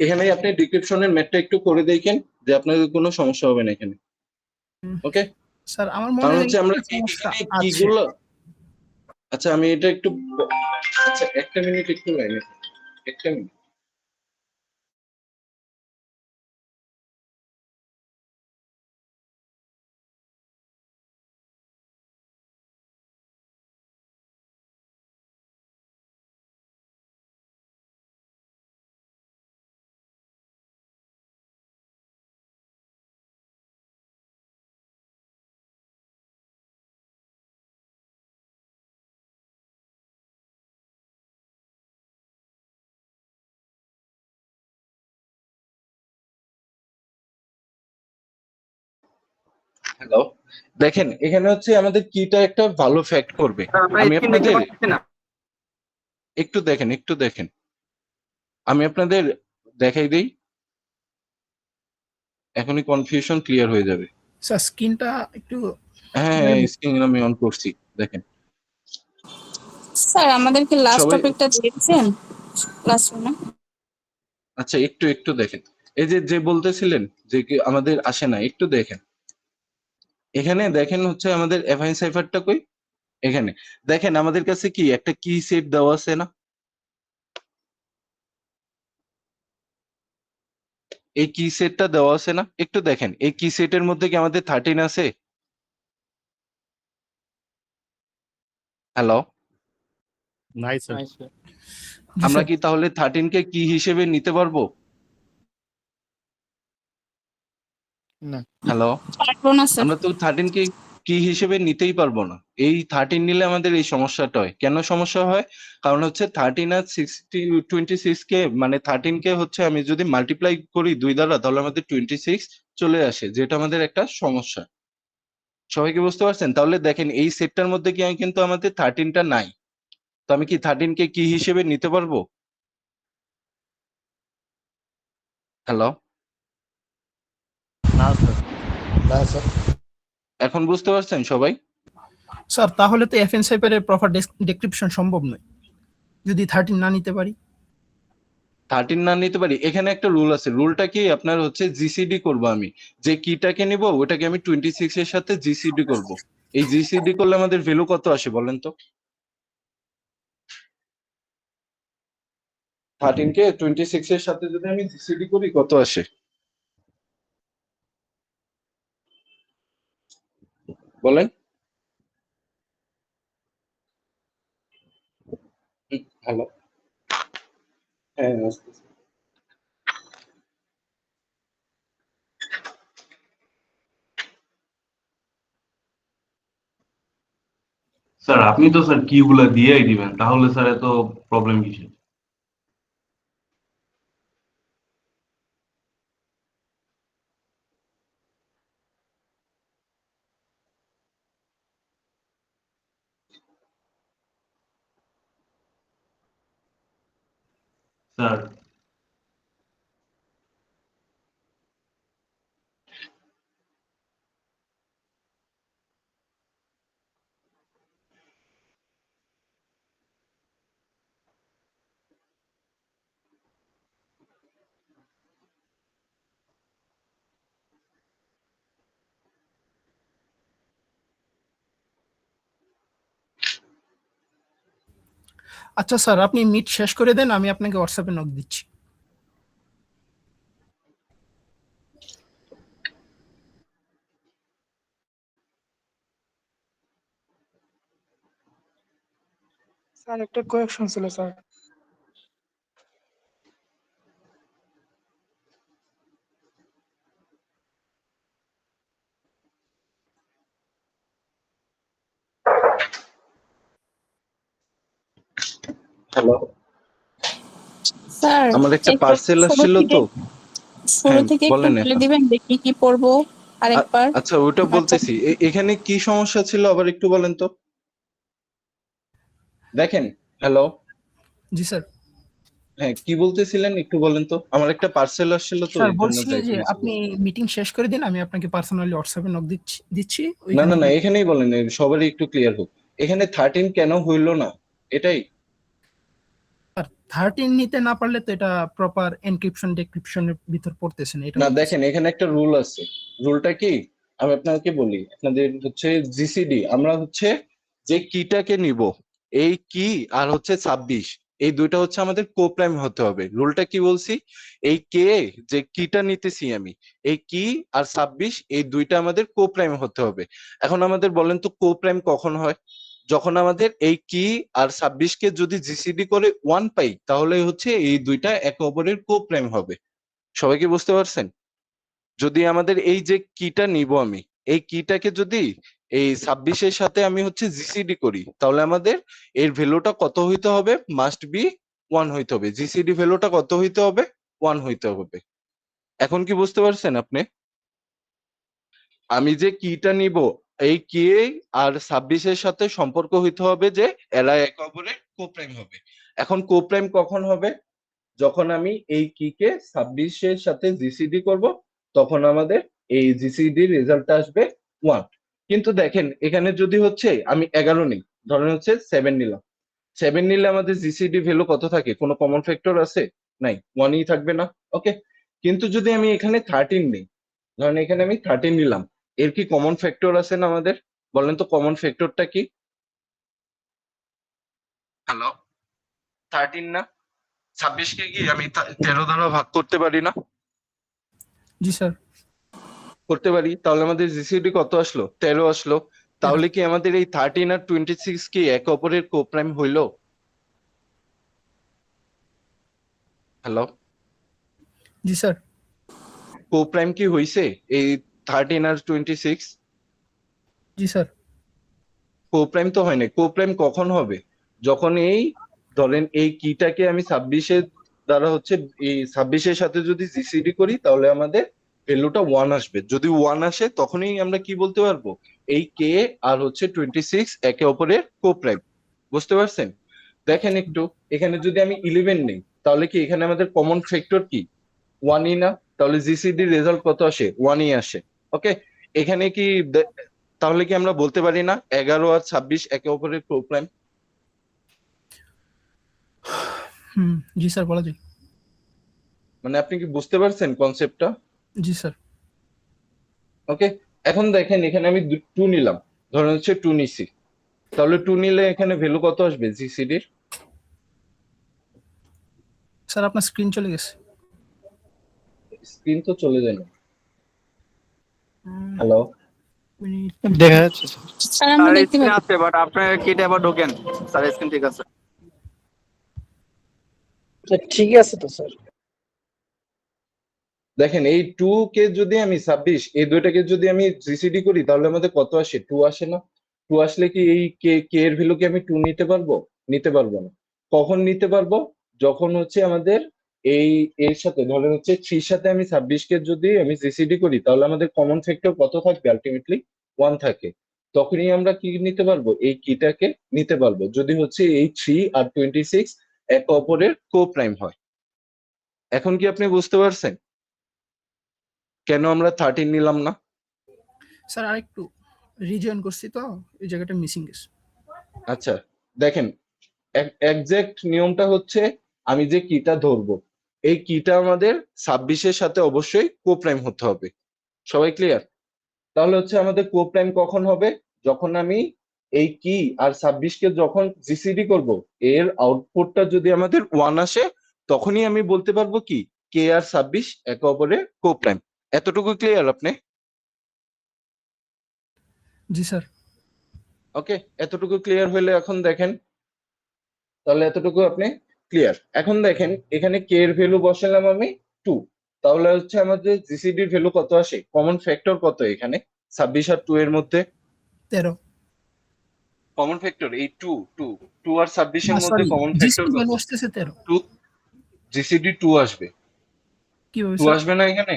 এখানে আপনি ডিক্রিপশনের ম্যাথটা একটু করে দেখেন যে আপনাদের কোনো সমস্যা হবে না এখানে। ওকে,
স্যার আমার মনে
কারণ
হয়
হচ্ছে আমরা
একটা সমস্যা
এখানে
আছে।
কিগুলো, আচ্ছা আমি এটা একটু, আচ্ছা একটা মিনিট একটু লাইনে, একটা মিনিট। হ্যালো, দেখেন এখানে হচ্ছে আমাদের কিটা একটা ভালো ফ্যাক্ট করবে।
আমরা
আমি
স্ক্রিন দেখতে
আপনাদের
পাচ্ছি না।
একটু দেখেন, আমি আপনাদের দেখাই দিই, এখনই কনফিউশন ক্লিয়ার হয়ে যাবে।
স্যার স্ক্রিনটা একটু,
হ্যাঁ, স্ক্রিন আমি অন করছি, দেখেন।
স্যার আমাদেরকে লাস্ট
সবাই
টপিকটা দিয়েছেন ক্লাসরুমে?
আচ্ছা একটু দেখেন, এই যে যে বলতেছিলেন যে কি আমাদের আসে না, একটু দেখেন এখানে, দেখেন হচ্ছে আমাদের এফআইন সাইফারটা কই, এখানে দেখেন আমাদের কাছে কি একটা কি সেট দেওয়া আছে না, এই কি সেটটা দেওয়া আছে না, একটু দেখেন এই কি সেটের মধ্যে কি আমাদের 13 আছে? হ্যালো,
নাই স্যার।
জি
আমরা
স্যার।
কি তাহলে 13 কে কি হিসেবে নিতে পারবো?
না।
হ্যালো,
পারবো না স্যার।
আমরা তো 13 কে কি হিসেবে নিতেই পারবো না। এই 13 নিলে আমাদের এই সমস্যাটা হয়। কেন সমস্যা হয়? কারণ হচ্ছে 13 আর 26 কে মানে 13 কে হচ্ছে আমি যদি মাল্টিপ্লাই করি 2 দ্বারা তাহলে আমাদের 26 চলে আসে, যেটা আমাদের একটা সমস্যা। সবাই কি বুঝতে পারছেন? তাহলে দেখেন এই সেটটার মধ্যে কি কিন্তু আমাদের 13 টা নাই। তো আমি কি 13 কে কি হিসেবে নিতে পারবো? হ্যালো,
না স্যার।
না স্যার।
এখন বুঝতে পারছেন সবাই?
স্যার তাহলে তো এফএন সাইফারের প্রপার ডেসক্রিপশন সম্ভব নয় যদি 13 না নিতে পারি।
13 না নিতে পারি, এখানে একটা রুল আছে। রুলটা কি আপনার হচ্ছে জিসিডি করব আমি। যে কিটাকে নিব ওটাকে আমি 26 এর সাথে জিসিডি করব। এই জিসিডি করলে আমাদের ভ্যালু কত আসে বলেন তো? 13 কে 26 এর সাথে যদি আমি জিসিডি করি কত আসে? বলেন। হ্যালো, হ্যাঁ আসতেছে।
স্যার আপনি তো স্যার কি গুলা দিয়েই দিবেন, তাহলে স্যার এত প্রবলেম কিসের? স্যার
আচ্ছা স্যার, আপনি মিট শেষ করে দেন, আমি আপনাকে হোয়াটসঅ্যাপে নক দিচ্ছি।
স্যার একটা কোয়েকশন ছিল স্যার।
হ্যালো,
স্যার
আমার একটা
একটু
পার্সেল
শুরু
আসছিল
থেকে
তো।
শুরু
হ্যাঁ
থেকে একটু
বলেন
বলে
এখন।
দিবেন দেখি কি পড়বো আরেকবার।
আচ্ছা ওটা
আচ্ছা
বলতেছি। এখানে কি সমস্যা ছিল আবার একটু বলেন তো। দেখেন, হ্যালো,
জি স্যার।
হ্যাঁ কি বলতেছিলেন একটু বলেন তো। আমার একটা পার্সেল আসছিল তো
স্যার
এই জন্য
বলছি
যাইতে
যে
হয়েছিল।
আপনি মিটিং শেষ করে দিন, আমি আপনাকে পার্সোনালি হোয়াটসঅ্যাপে নক দিচ্ছি
না
ওইখানে।
না না, এখানেই বলেন, সবারই একটু ক্লিয়ার হোক। এখানে 13 কেন হইলো না এটাই।
স্যার 13 নিতে না পারলে তো এটা প্রপার এনক্রিপশন ডেক্রিপশনের ভিতর পড়তেছে না, এটা
না
বলতেছে।
দেখেন এখানে একটা রুল আছে। রুলটা কি আমি আপনাকে বলি। আপনাদের হচ্ছে জিসিডি, আমরা হচ্ছে যে কিটাকে নিব, এই কি আর হচ্ছে 26, এই দুইটা হচ্ছে আমাদের কোপ্রাইম হতে হবে। রুলটা কি বলছি? এই কে যে কিটা নিতেছি আমি, এই কি আর 26 এই দুইটা আমাদের কোপ্রাইম হতে হবে। এখন আমাদের বলেন তো কোপ্রাইম কখন হয়? যখন আমাদের এই কি আর 26 কে যদি জিসিডি করে 1 পাই তাহলে হচ্ছে এই দুইটা একে অপরের কোপ্রাইম হবে। সবাই কি বুঝতে পারছেন? যদি আমাদের এই যে কিটা নিব আমি, এই কিটাকে যদি এই 26 এর সাথে আমি হচ্ছে জিসিডি করি তাহলে আমাদের এর ভ্যালুটা কত হইতে হবে? মাস্ট বি 1 হইতে হবে। জিসিডি ভ্যালুটা কত হইতে হবে? 1 হইতে হবে। এখন কি বুঝতে পারছেন আপনি? আমি যে কিটা নিব, এই কি আর 26 এর সাথে সম্পর্ক হইতে হবে যে এরা একে অপরের কোপ্রাইম হবে। এখন কোপ্রাইম কখন হবে? যখন আমি এই কিকে 26 এর সাথে জিসিডি করব তখন আমাদের এই জিসিডি রেজাল্ট আসবে 1। কিন্তু দেখেন এখানে যদি হচ্ছে আমি 11 নিই, ধরেন হচ্ছে 7 নিলাম, 7 নিলে আমাদের জিসিডি ভ্যালু কত থাকে? কোনো কমন ফ্যাক্টর আছে? নাই, 1ই থাকবে না। ওকে, কিন্তু যদি আমি এখানে 13 নিই, ধরেন এখানে আমি 13 নিলাম, এর কি কমন ফ্যাক্টর আছে না আমাদের? বলেন তো কমন ফ্যাক্টরটা কি? হ্যালো, 13 না? 26 কে কি আমি 13 দ্বারা ভাগ করতে পারি না?
জি স্যার।
করতে পারি। তাহলে আমাদের জিসিডি কত আসলো? 13 আসলো। তাহলে কি আমাদের এই 13 আর 26 কি একে অপরের কোপ্রাইম হইলো? হ্যালো,
জি স্যার।
কো প্রাইম কি হইছে এই 13 আর 26?
জি স্যার।
কো প্রাইম তো হয় না। কো প্রাইম কখন হবে? যখন এই ধরেন এই কিটাকে আমি 26 দ্বারা হচ্ছে এই 26 সাথে যদি জিসিডি করি তাহলে আমাদের ভ্যালুটা 1 আসবে। যদি 1 আসে তখনই আমরা কি বলতে পারবো এই কে আর হচ্ছে 26 একে অপরের কো প্রাইম। বুঝতে পারছেন? দেখেন একটু, এখানে যদি আমি 11 নেই তাহলে কি এখানে আমাদের কমন ফ্যাক্টর কি 1ই না? তাহলে জিসিডি রেজাল্ট কত আসে? 1ই আসে। ওকে, এখানে কি তাহলে কি আমরা বলতে পারি না 11 আর 26 একে অপরের কো প্রাইম?
জি স্যার, বলা যায়।
মানে আপনি কি বুঝতে পারছেন কনসেপ্টটা?
জি স্যার।
ওকে, এখন দেখেন এখানে আমি 2 নিলাম, ধরেন হচ্ছে 2 নিছি, তাহলে 2 নিলে এখানে ভ্যালু কত আসবে জিসিডির?
স্যার আপনার স্ক্রিন চলে গেছে।
স্ক্রিন তো চলে যায় না। হ্যালো,
দেখা যাচ্ছে স্যার।
স্যার আমরা দেখতে পাচ্ছি।
আছে বাট আপনার কিটা আবার ঢোকেন স্যার, স্ক্রিন ঠিক আছে। ঠিক আছে তো স্যার।
দেখেন এই 2 কে যদি আমি 26 এই দুইটাকে যদি আমি জিসিডি করি তাহলে আমাদের কত আসে? 2 আসে না? 2 আসলে কি এই কে কে এর ভ্যালু কি আমি 2 নিতে পারবো? নিতে পারবো না। কখন নিতে পারবো? যখন হচ্ছে আমাদের এই এর সাথে ধরেন হচ্ছে 3 সাথে আমি 26 কে যদি আমি জিসিডি করি তাহলে আমাদের কমন ফ্যাক্টর কত থাকবে? আলটিমেটলি 1 থাকে। তখনই আমরা কি নিতে পারবো? এই কিটাকে নিতে পারবো যদি হচ্ছে এই 3 আর 26 একে অপরের কো প্রাইম হয়। এখন কি আপনি বুঝতে পারছেন কেন আমরা 13 নিলাম না?
স্যার আরেকটু রিজয়েন করছি তো এই জায়গাটা মিসিং গেছে।
আচ্ছা, দেখেন একজ্যাক্ট নিয়মটা হচ্ছে আমি যে কিটা ধরবো এই কিটা আমাদের 26 সাথে অবশ্যই কো প্রাইম হতে হবে। সবাই ক্লিয়ার? তাহলে হচ্ছে আমাদের কো প্রাইম কখন হবে? যখন আমি এই কি আর 26 কে যখন জিসিডি করব এর আউটপুটটা যদি আমাদের 1 আসে তখনই আমি বলতে পারবো কি কে আর 26 একে অপরের কো প্রাইম। এতটুকু ক্লিয়ার আপনি?
জি স্যার।
ওকে, এতটুকু ক্লিয়ার হলে এখন দেখেন, তাহলে এতটুকু আপনি ক্লিয়ার। এখন দেখেন এখানে কে এর ভ্যালু বসালাম আমি 2, তাহলে হচ্ছে আমাদের জিসিডির ভ্যালু কত আসে? কমন ফ্যাক্টর কত এখানে 26 আর 2 এর মধ্যে?
13।
কমন ফ্যাক্টর এই 2 আর 26 এর মধ্যে
সরি,
কমন ফ্যাক্টর
জিসিডি
কত?
ভ্যালু আসতেছে 13।
2, জিসিডি 2 আসবে।
কিভাবে
2
স্যার?
আসবে না এখানে?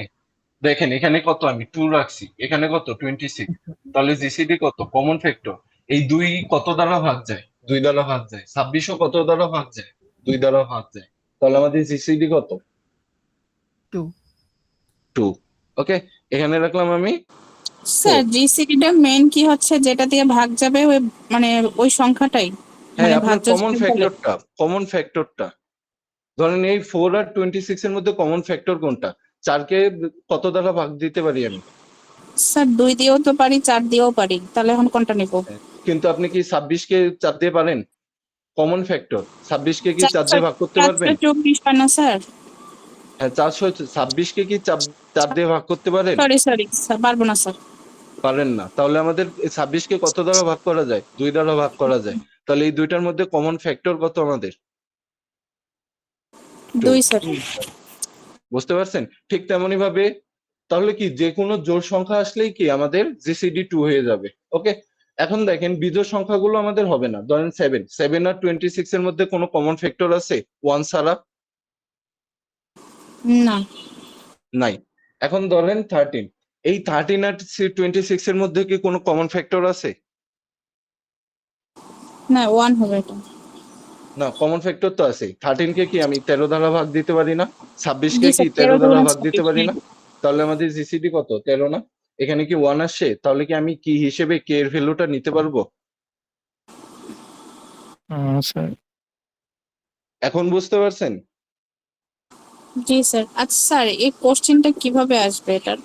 দেখেন এখানে কত আমি 2 রাখছি, এখানে কত 26, তাহলে জিসিডি কত? কমন ফ্যাক্টর এই 2 কত দ্বারা ভাগ যায়? 2 দ্বারা ভাগ যায়। 26 ও কত দ্বারা ভাগ যায়? 2 দ্বারা ভাগ যায়। তাহলে আমাদের জিসিডি কত?
2।
2। ওকে, এখানে রাখলাম আমি
স্যার
4।
জিসিডিটা মেইন কি হচ্ছে যেটা দিয়ে ভাগ যাবে ওই মানে ওই সংখ্যাটাই
হ্যাঁ,
মানে
আপনার
ভাজ্য
কমন ফ্যাক্টরটা ধরেন এই 4 আর 26 এর মধ্যে কমন ফ্যাক্টর কোনটা? 4 কে কত দ্বারা ভাগ দিতে পারি আমি?
স্যার 2 দিয়েও তো পারি 4 দিয়েও পারি, তাহলে এখন কোনটা নিব?
কিন্তু আপনি কি 26 কে 4 দিয়ে পারেন? কমন ফ্যাক্টর 26 কে কি 4 দিয়ে ভাগ করতে পারবেন?
424 হয় না স্যার?
হ্যাঁ, 426 কে কি 4 দিয়ে ভাগ করতে পারেন?
সরি স্যার, পারবো না স্যার।
পারেন না। তাহলে আমাদের 26 কে কত দ্বারা ভাগ করা যায়? 2 দ্বারা ভাগ করা যায়। তাহলে এই দুইটার মধ্যে কমন ফ্যাক্টর কত আমাদের? 2।
2 স্যার।
বুঝতে পারছেন? ঠিক তেমনি ভাবে তাহলে কি যে কোনো জোড় সংখ্যা আসলেই কি আমাদের জিসিডি 2 হয়ে যাবে। ওকে, এখন দেখেন বিজোড় সংখ্যাগুলো আমাদের হবে না। ধরেন 7 আর 26 এর মধ্যে কোনো কমন ফ্যাক্টর আছে 1 ছাড়া?
না।
নাই। এখন ধরেন 13, এই 13 আর 26 এর মধ্যে কি কোনো কমন ফ্যাক্টর আছে?
না 1 হবে এটা।
না, কমন ফ্যাক্টর তো আছে। 13 কে কি আমি 13 দ্বারা ভাগ দিতে পারি না? 26 কে
জি
কি
স্যার,
13
13
দ্বারা
গুণন
ভাগ দিতে পারি না?
26।
তাহলে আমাদের জিসিডি কত? 13 না? এখানে কি 1 আসছে? তাহলে কি আমি কি হিসেবে কে এর ভ্যালুটা নিতে পারবো?
স্যার
এখন বুঝতে পারছেন?
জি স্যার। আচ্ছা স্যার এই কোশ্চেনটা কিভাবে আসবে এটার?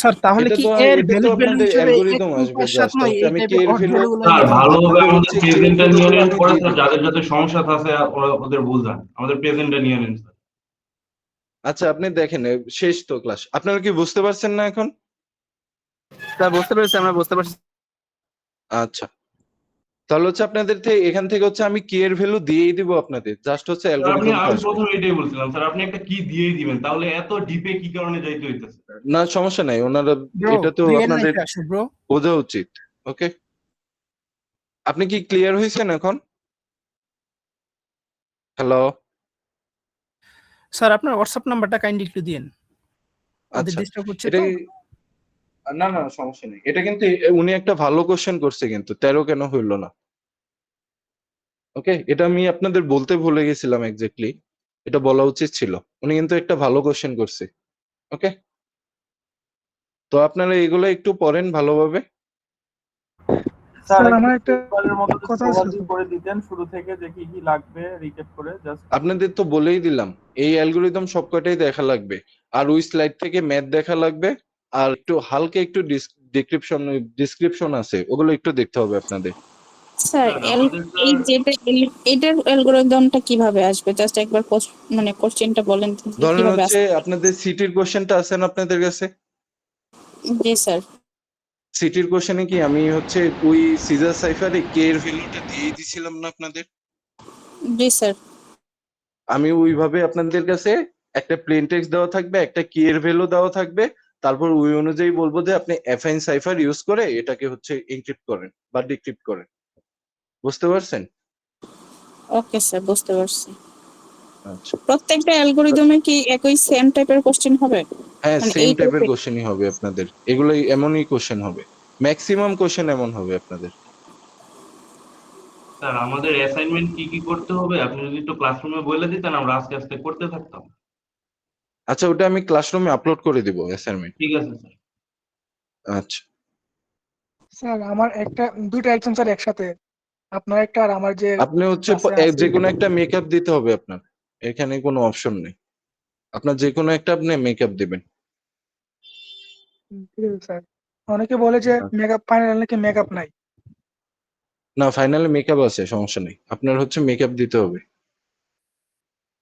স্যার তাহলে
এটা
কি
তো
এর
এটা তো
ভ্যালু
আপনাদের
হিসেবে 1
অ্যালগরিদম
2
আসবে
5 7
জাস্ট
9 এই
আমি কে
টাইপের
এর
অড
ভ্যালু
ভ্যালু গুলো
স্যার
নিব?
ভালোভাবে
আপনাদের
আমাদের
হচ্ছে কে এর
প্রেজেন্টটা নিয়ে
ভ্যালুগুলো
নেন,
আমি
পরে
দিয়ে
স্যার
দিব।
যাদের যাদের সমস্যা আছে ওরা ওদের বুঝান। আমাদের প্রেজেন্টটা নিয়ে নেন স্যার।
আচ্ছা, আপনি দেখেন শেষ তো ক্লাস, আপনারা কি বুঝতে পারছেন না এখন?
স্যার বুঝতে পেরেছি, আমরা বুঝতে পারছি।
আচ্ছা। তাহলে হচ্ছে আপনাদের এখান থেকে হচ্ছে আমি কি এর ভ্যালু দিয়েই দিব আপনাদের, জাস্ট হচ্ছে
স্যার আমি
অ্যালগরিদম
আমি
আসবে।
প্রথমে এটাই বলছিলাম স্যার, আপনি একটা কি দিয়েই দিবেন, তাহলে এত ডিপে কি কারণে যাইতে হইতেছে?
না সমস্যা নাই, ওনারা
ব্রো
এটা তো
রিয়েল
আপনাদের
লাইফে আসো ব্রো।
বোঝা উচিত। ওকে, আপনি কি ক্লিয়ার হয়েছেন এখন? হ্যালো,
স্যার আপনার হোয়াটসঅ্যাপ নাম্বারটা কাইন্ডলি একটু দিন, ওদের
আচ্ছা
ডিস্টার্ব হচ্ছে
এটা
তো।
না না সমস্যা নেই, এটা কিন্তু উনি একটা ভালো কোশ্চেন করছে, কিন্তু 13 কেন হইলো না? ওকে, এটা আমি আপনাদের বলতে ভুলে গেছিলাম, এক্স্যাক্টলি এটা বলা উচিত ছিল। উনি কিন্তু একটা ভালো কোশ্চেন করছে। ওকে, তো আপনারা এগুলো একটু পড়েন ভালোভাবে।
স্যার
আমার একটা
এবারের মতো
কথা
ওভারভিউ
ছিল।
করে দিতেন শুরু থেকে যে কি কি লাগবে রিক্যাপ করে জাস্ট।
আপনাদের তো বলেই দিলাম, এই অ্যালগরিদম সবকটাই দেখা লাগবে, আর ওই স্লাইড থেকে ম্যাথ দেখা লাগবে, আর একটু হালকা একটু ডিসক্রিপশন আছে, ওগুলো একটু দেখতে হবে আপনাদের।
স্যার
স্যার আমাদের
এই
স্যার
যেটা এটার অ্যালগরিদমটা কিভাবে আসবে, জাস্ট একবার মানে কোশ্চেনটা বলেন তো, যে
ধরেন
কিভাবে
হচ্ছে
আসবে।
আপনাদের সিটির কোশ্চেনটা আছে না আপনাদের কাছে?
জি স্যার।
সিটির কোশ্চেনে কি আমি হচ্ছে ওই সিজার সাইফারে কে এর ভ্যালুটা দিয়ে দিছিলাম না আপনাদের?
জি স্যার।
আমি ওইভাবে আপনাদের কাছে একটা প্লেন টেক্সট দেওয়া থাকবে, একটা কি এর ভ্যালু দেওয়া থাকবে, তারপর ওই অনুযায়ী বলবো যে আপনি অ্যাফাইন সাইফার ইউজ করে এটাকে হচ্ছে এনক্রিপ্ট করেন বা ডিক্রিপ্ট করেন। বুঝতে পারছেন?
ওকে স্যার, বুঝতে পারছি।
আচ্ছা,
প্রত্যেকটা অ্যালগরিদমে কি একই সেম টাইপের কোশ্চেন হবে?
হ্যাঁ
মানে
সেম
এই
টাইপের
টাইপের।
কোশ্চেনই হবে আপনাদের, এগুলোই এমনই কোশ্চেন হবে, ম্যাক্সিমাম কোশ্চেন এমন হবে আপনাদের।
স্যার আমাদের অ্যাসাইনমেন্ট কি কি করতে হবে আপনি যদি একটু ক্লাসরুমে বলে দিতেন, আমরা আস্তে আস্তে করতে থাকতাম।
আচ্ছা, ওটা আমি ক্লাসরুমে আপলোড করে দিব অ্যাসাইনমেন্ট।
ঠিক আছে স্যার।
আচ্ছা,
স্যার আমার একটা দুইটা এক্সাম স্যার একসাথে, আপনার একটা আর আমার যে
আপনি হচ্ছে
ক্লাসে আছে।
যে কোনো একটা মেকআপ দিতে হবে আপনার, এখানে কোনো অপশন নেই, আপনার যে কোনো একটা আপনি মেকআপ দিবেন।
ঠিক আছে স্যার। অনেকে বলে যে মেকআপ ফাইনাল নাকি মেকআপ নাই।
না, ফাইনালি মেকআপ আছে, সমস্যা নেই, আপনার হচ্ছে মেকআপ দিতে হবে।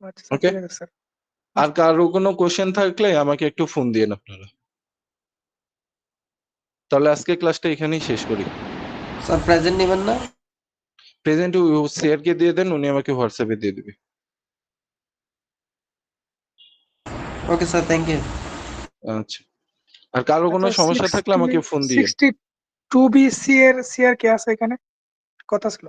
আচ্ছা স্যার,
ওকে,
ঠিক আছে স্যার।
আর কারো কোনো কোশ্চেন থাকলে আমাকে একটু ফোন দিয়েন আপনারা। তাহলে আজকে ক্লাসটা এখানেই শেষ করি।
স্যার প্রেজেন্ট নেবেন না?
প্রেজেন্ট সিআরকে দিয়ে দেন, উনি আমাকে হোয়াটসঅ্যাপে দিয়ে দিবে।
Okay sir, thank you.
আচ্ছা, আর কারো কোনো
আচ্ছা,
সমস্যা থাকলে আমাকে ফোন দিয়ে।
62B সি এর কে আছে এখানে? কথা ছিল।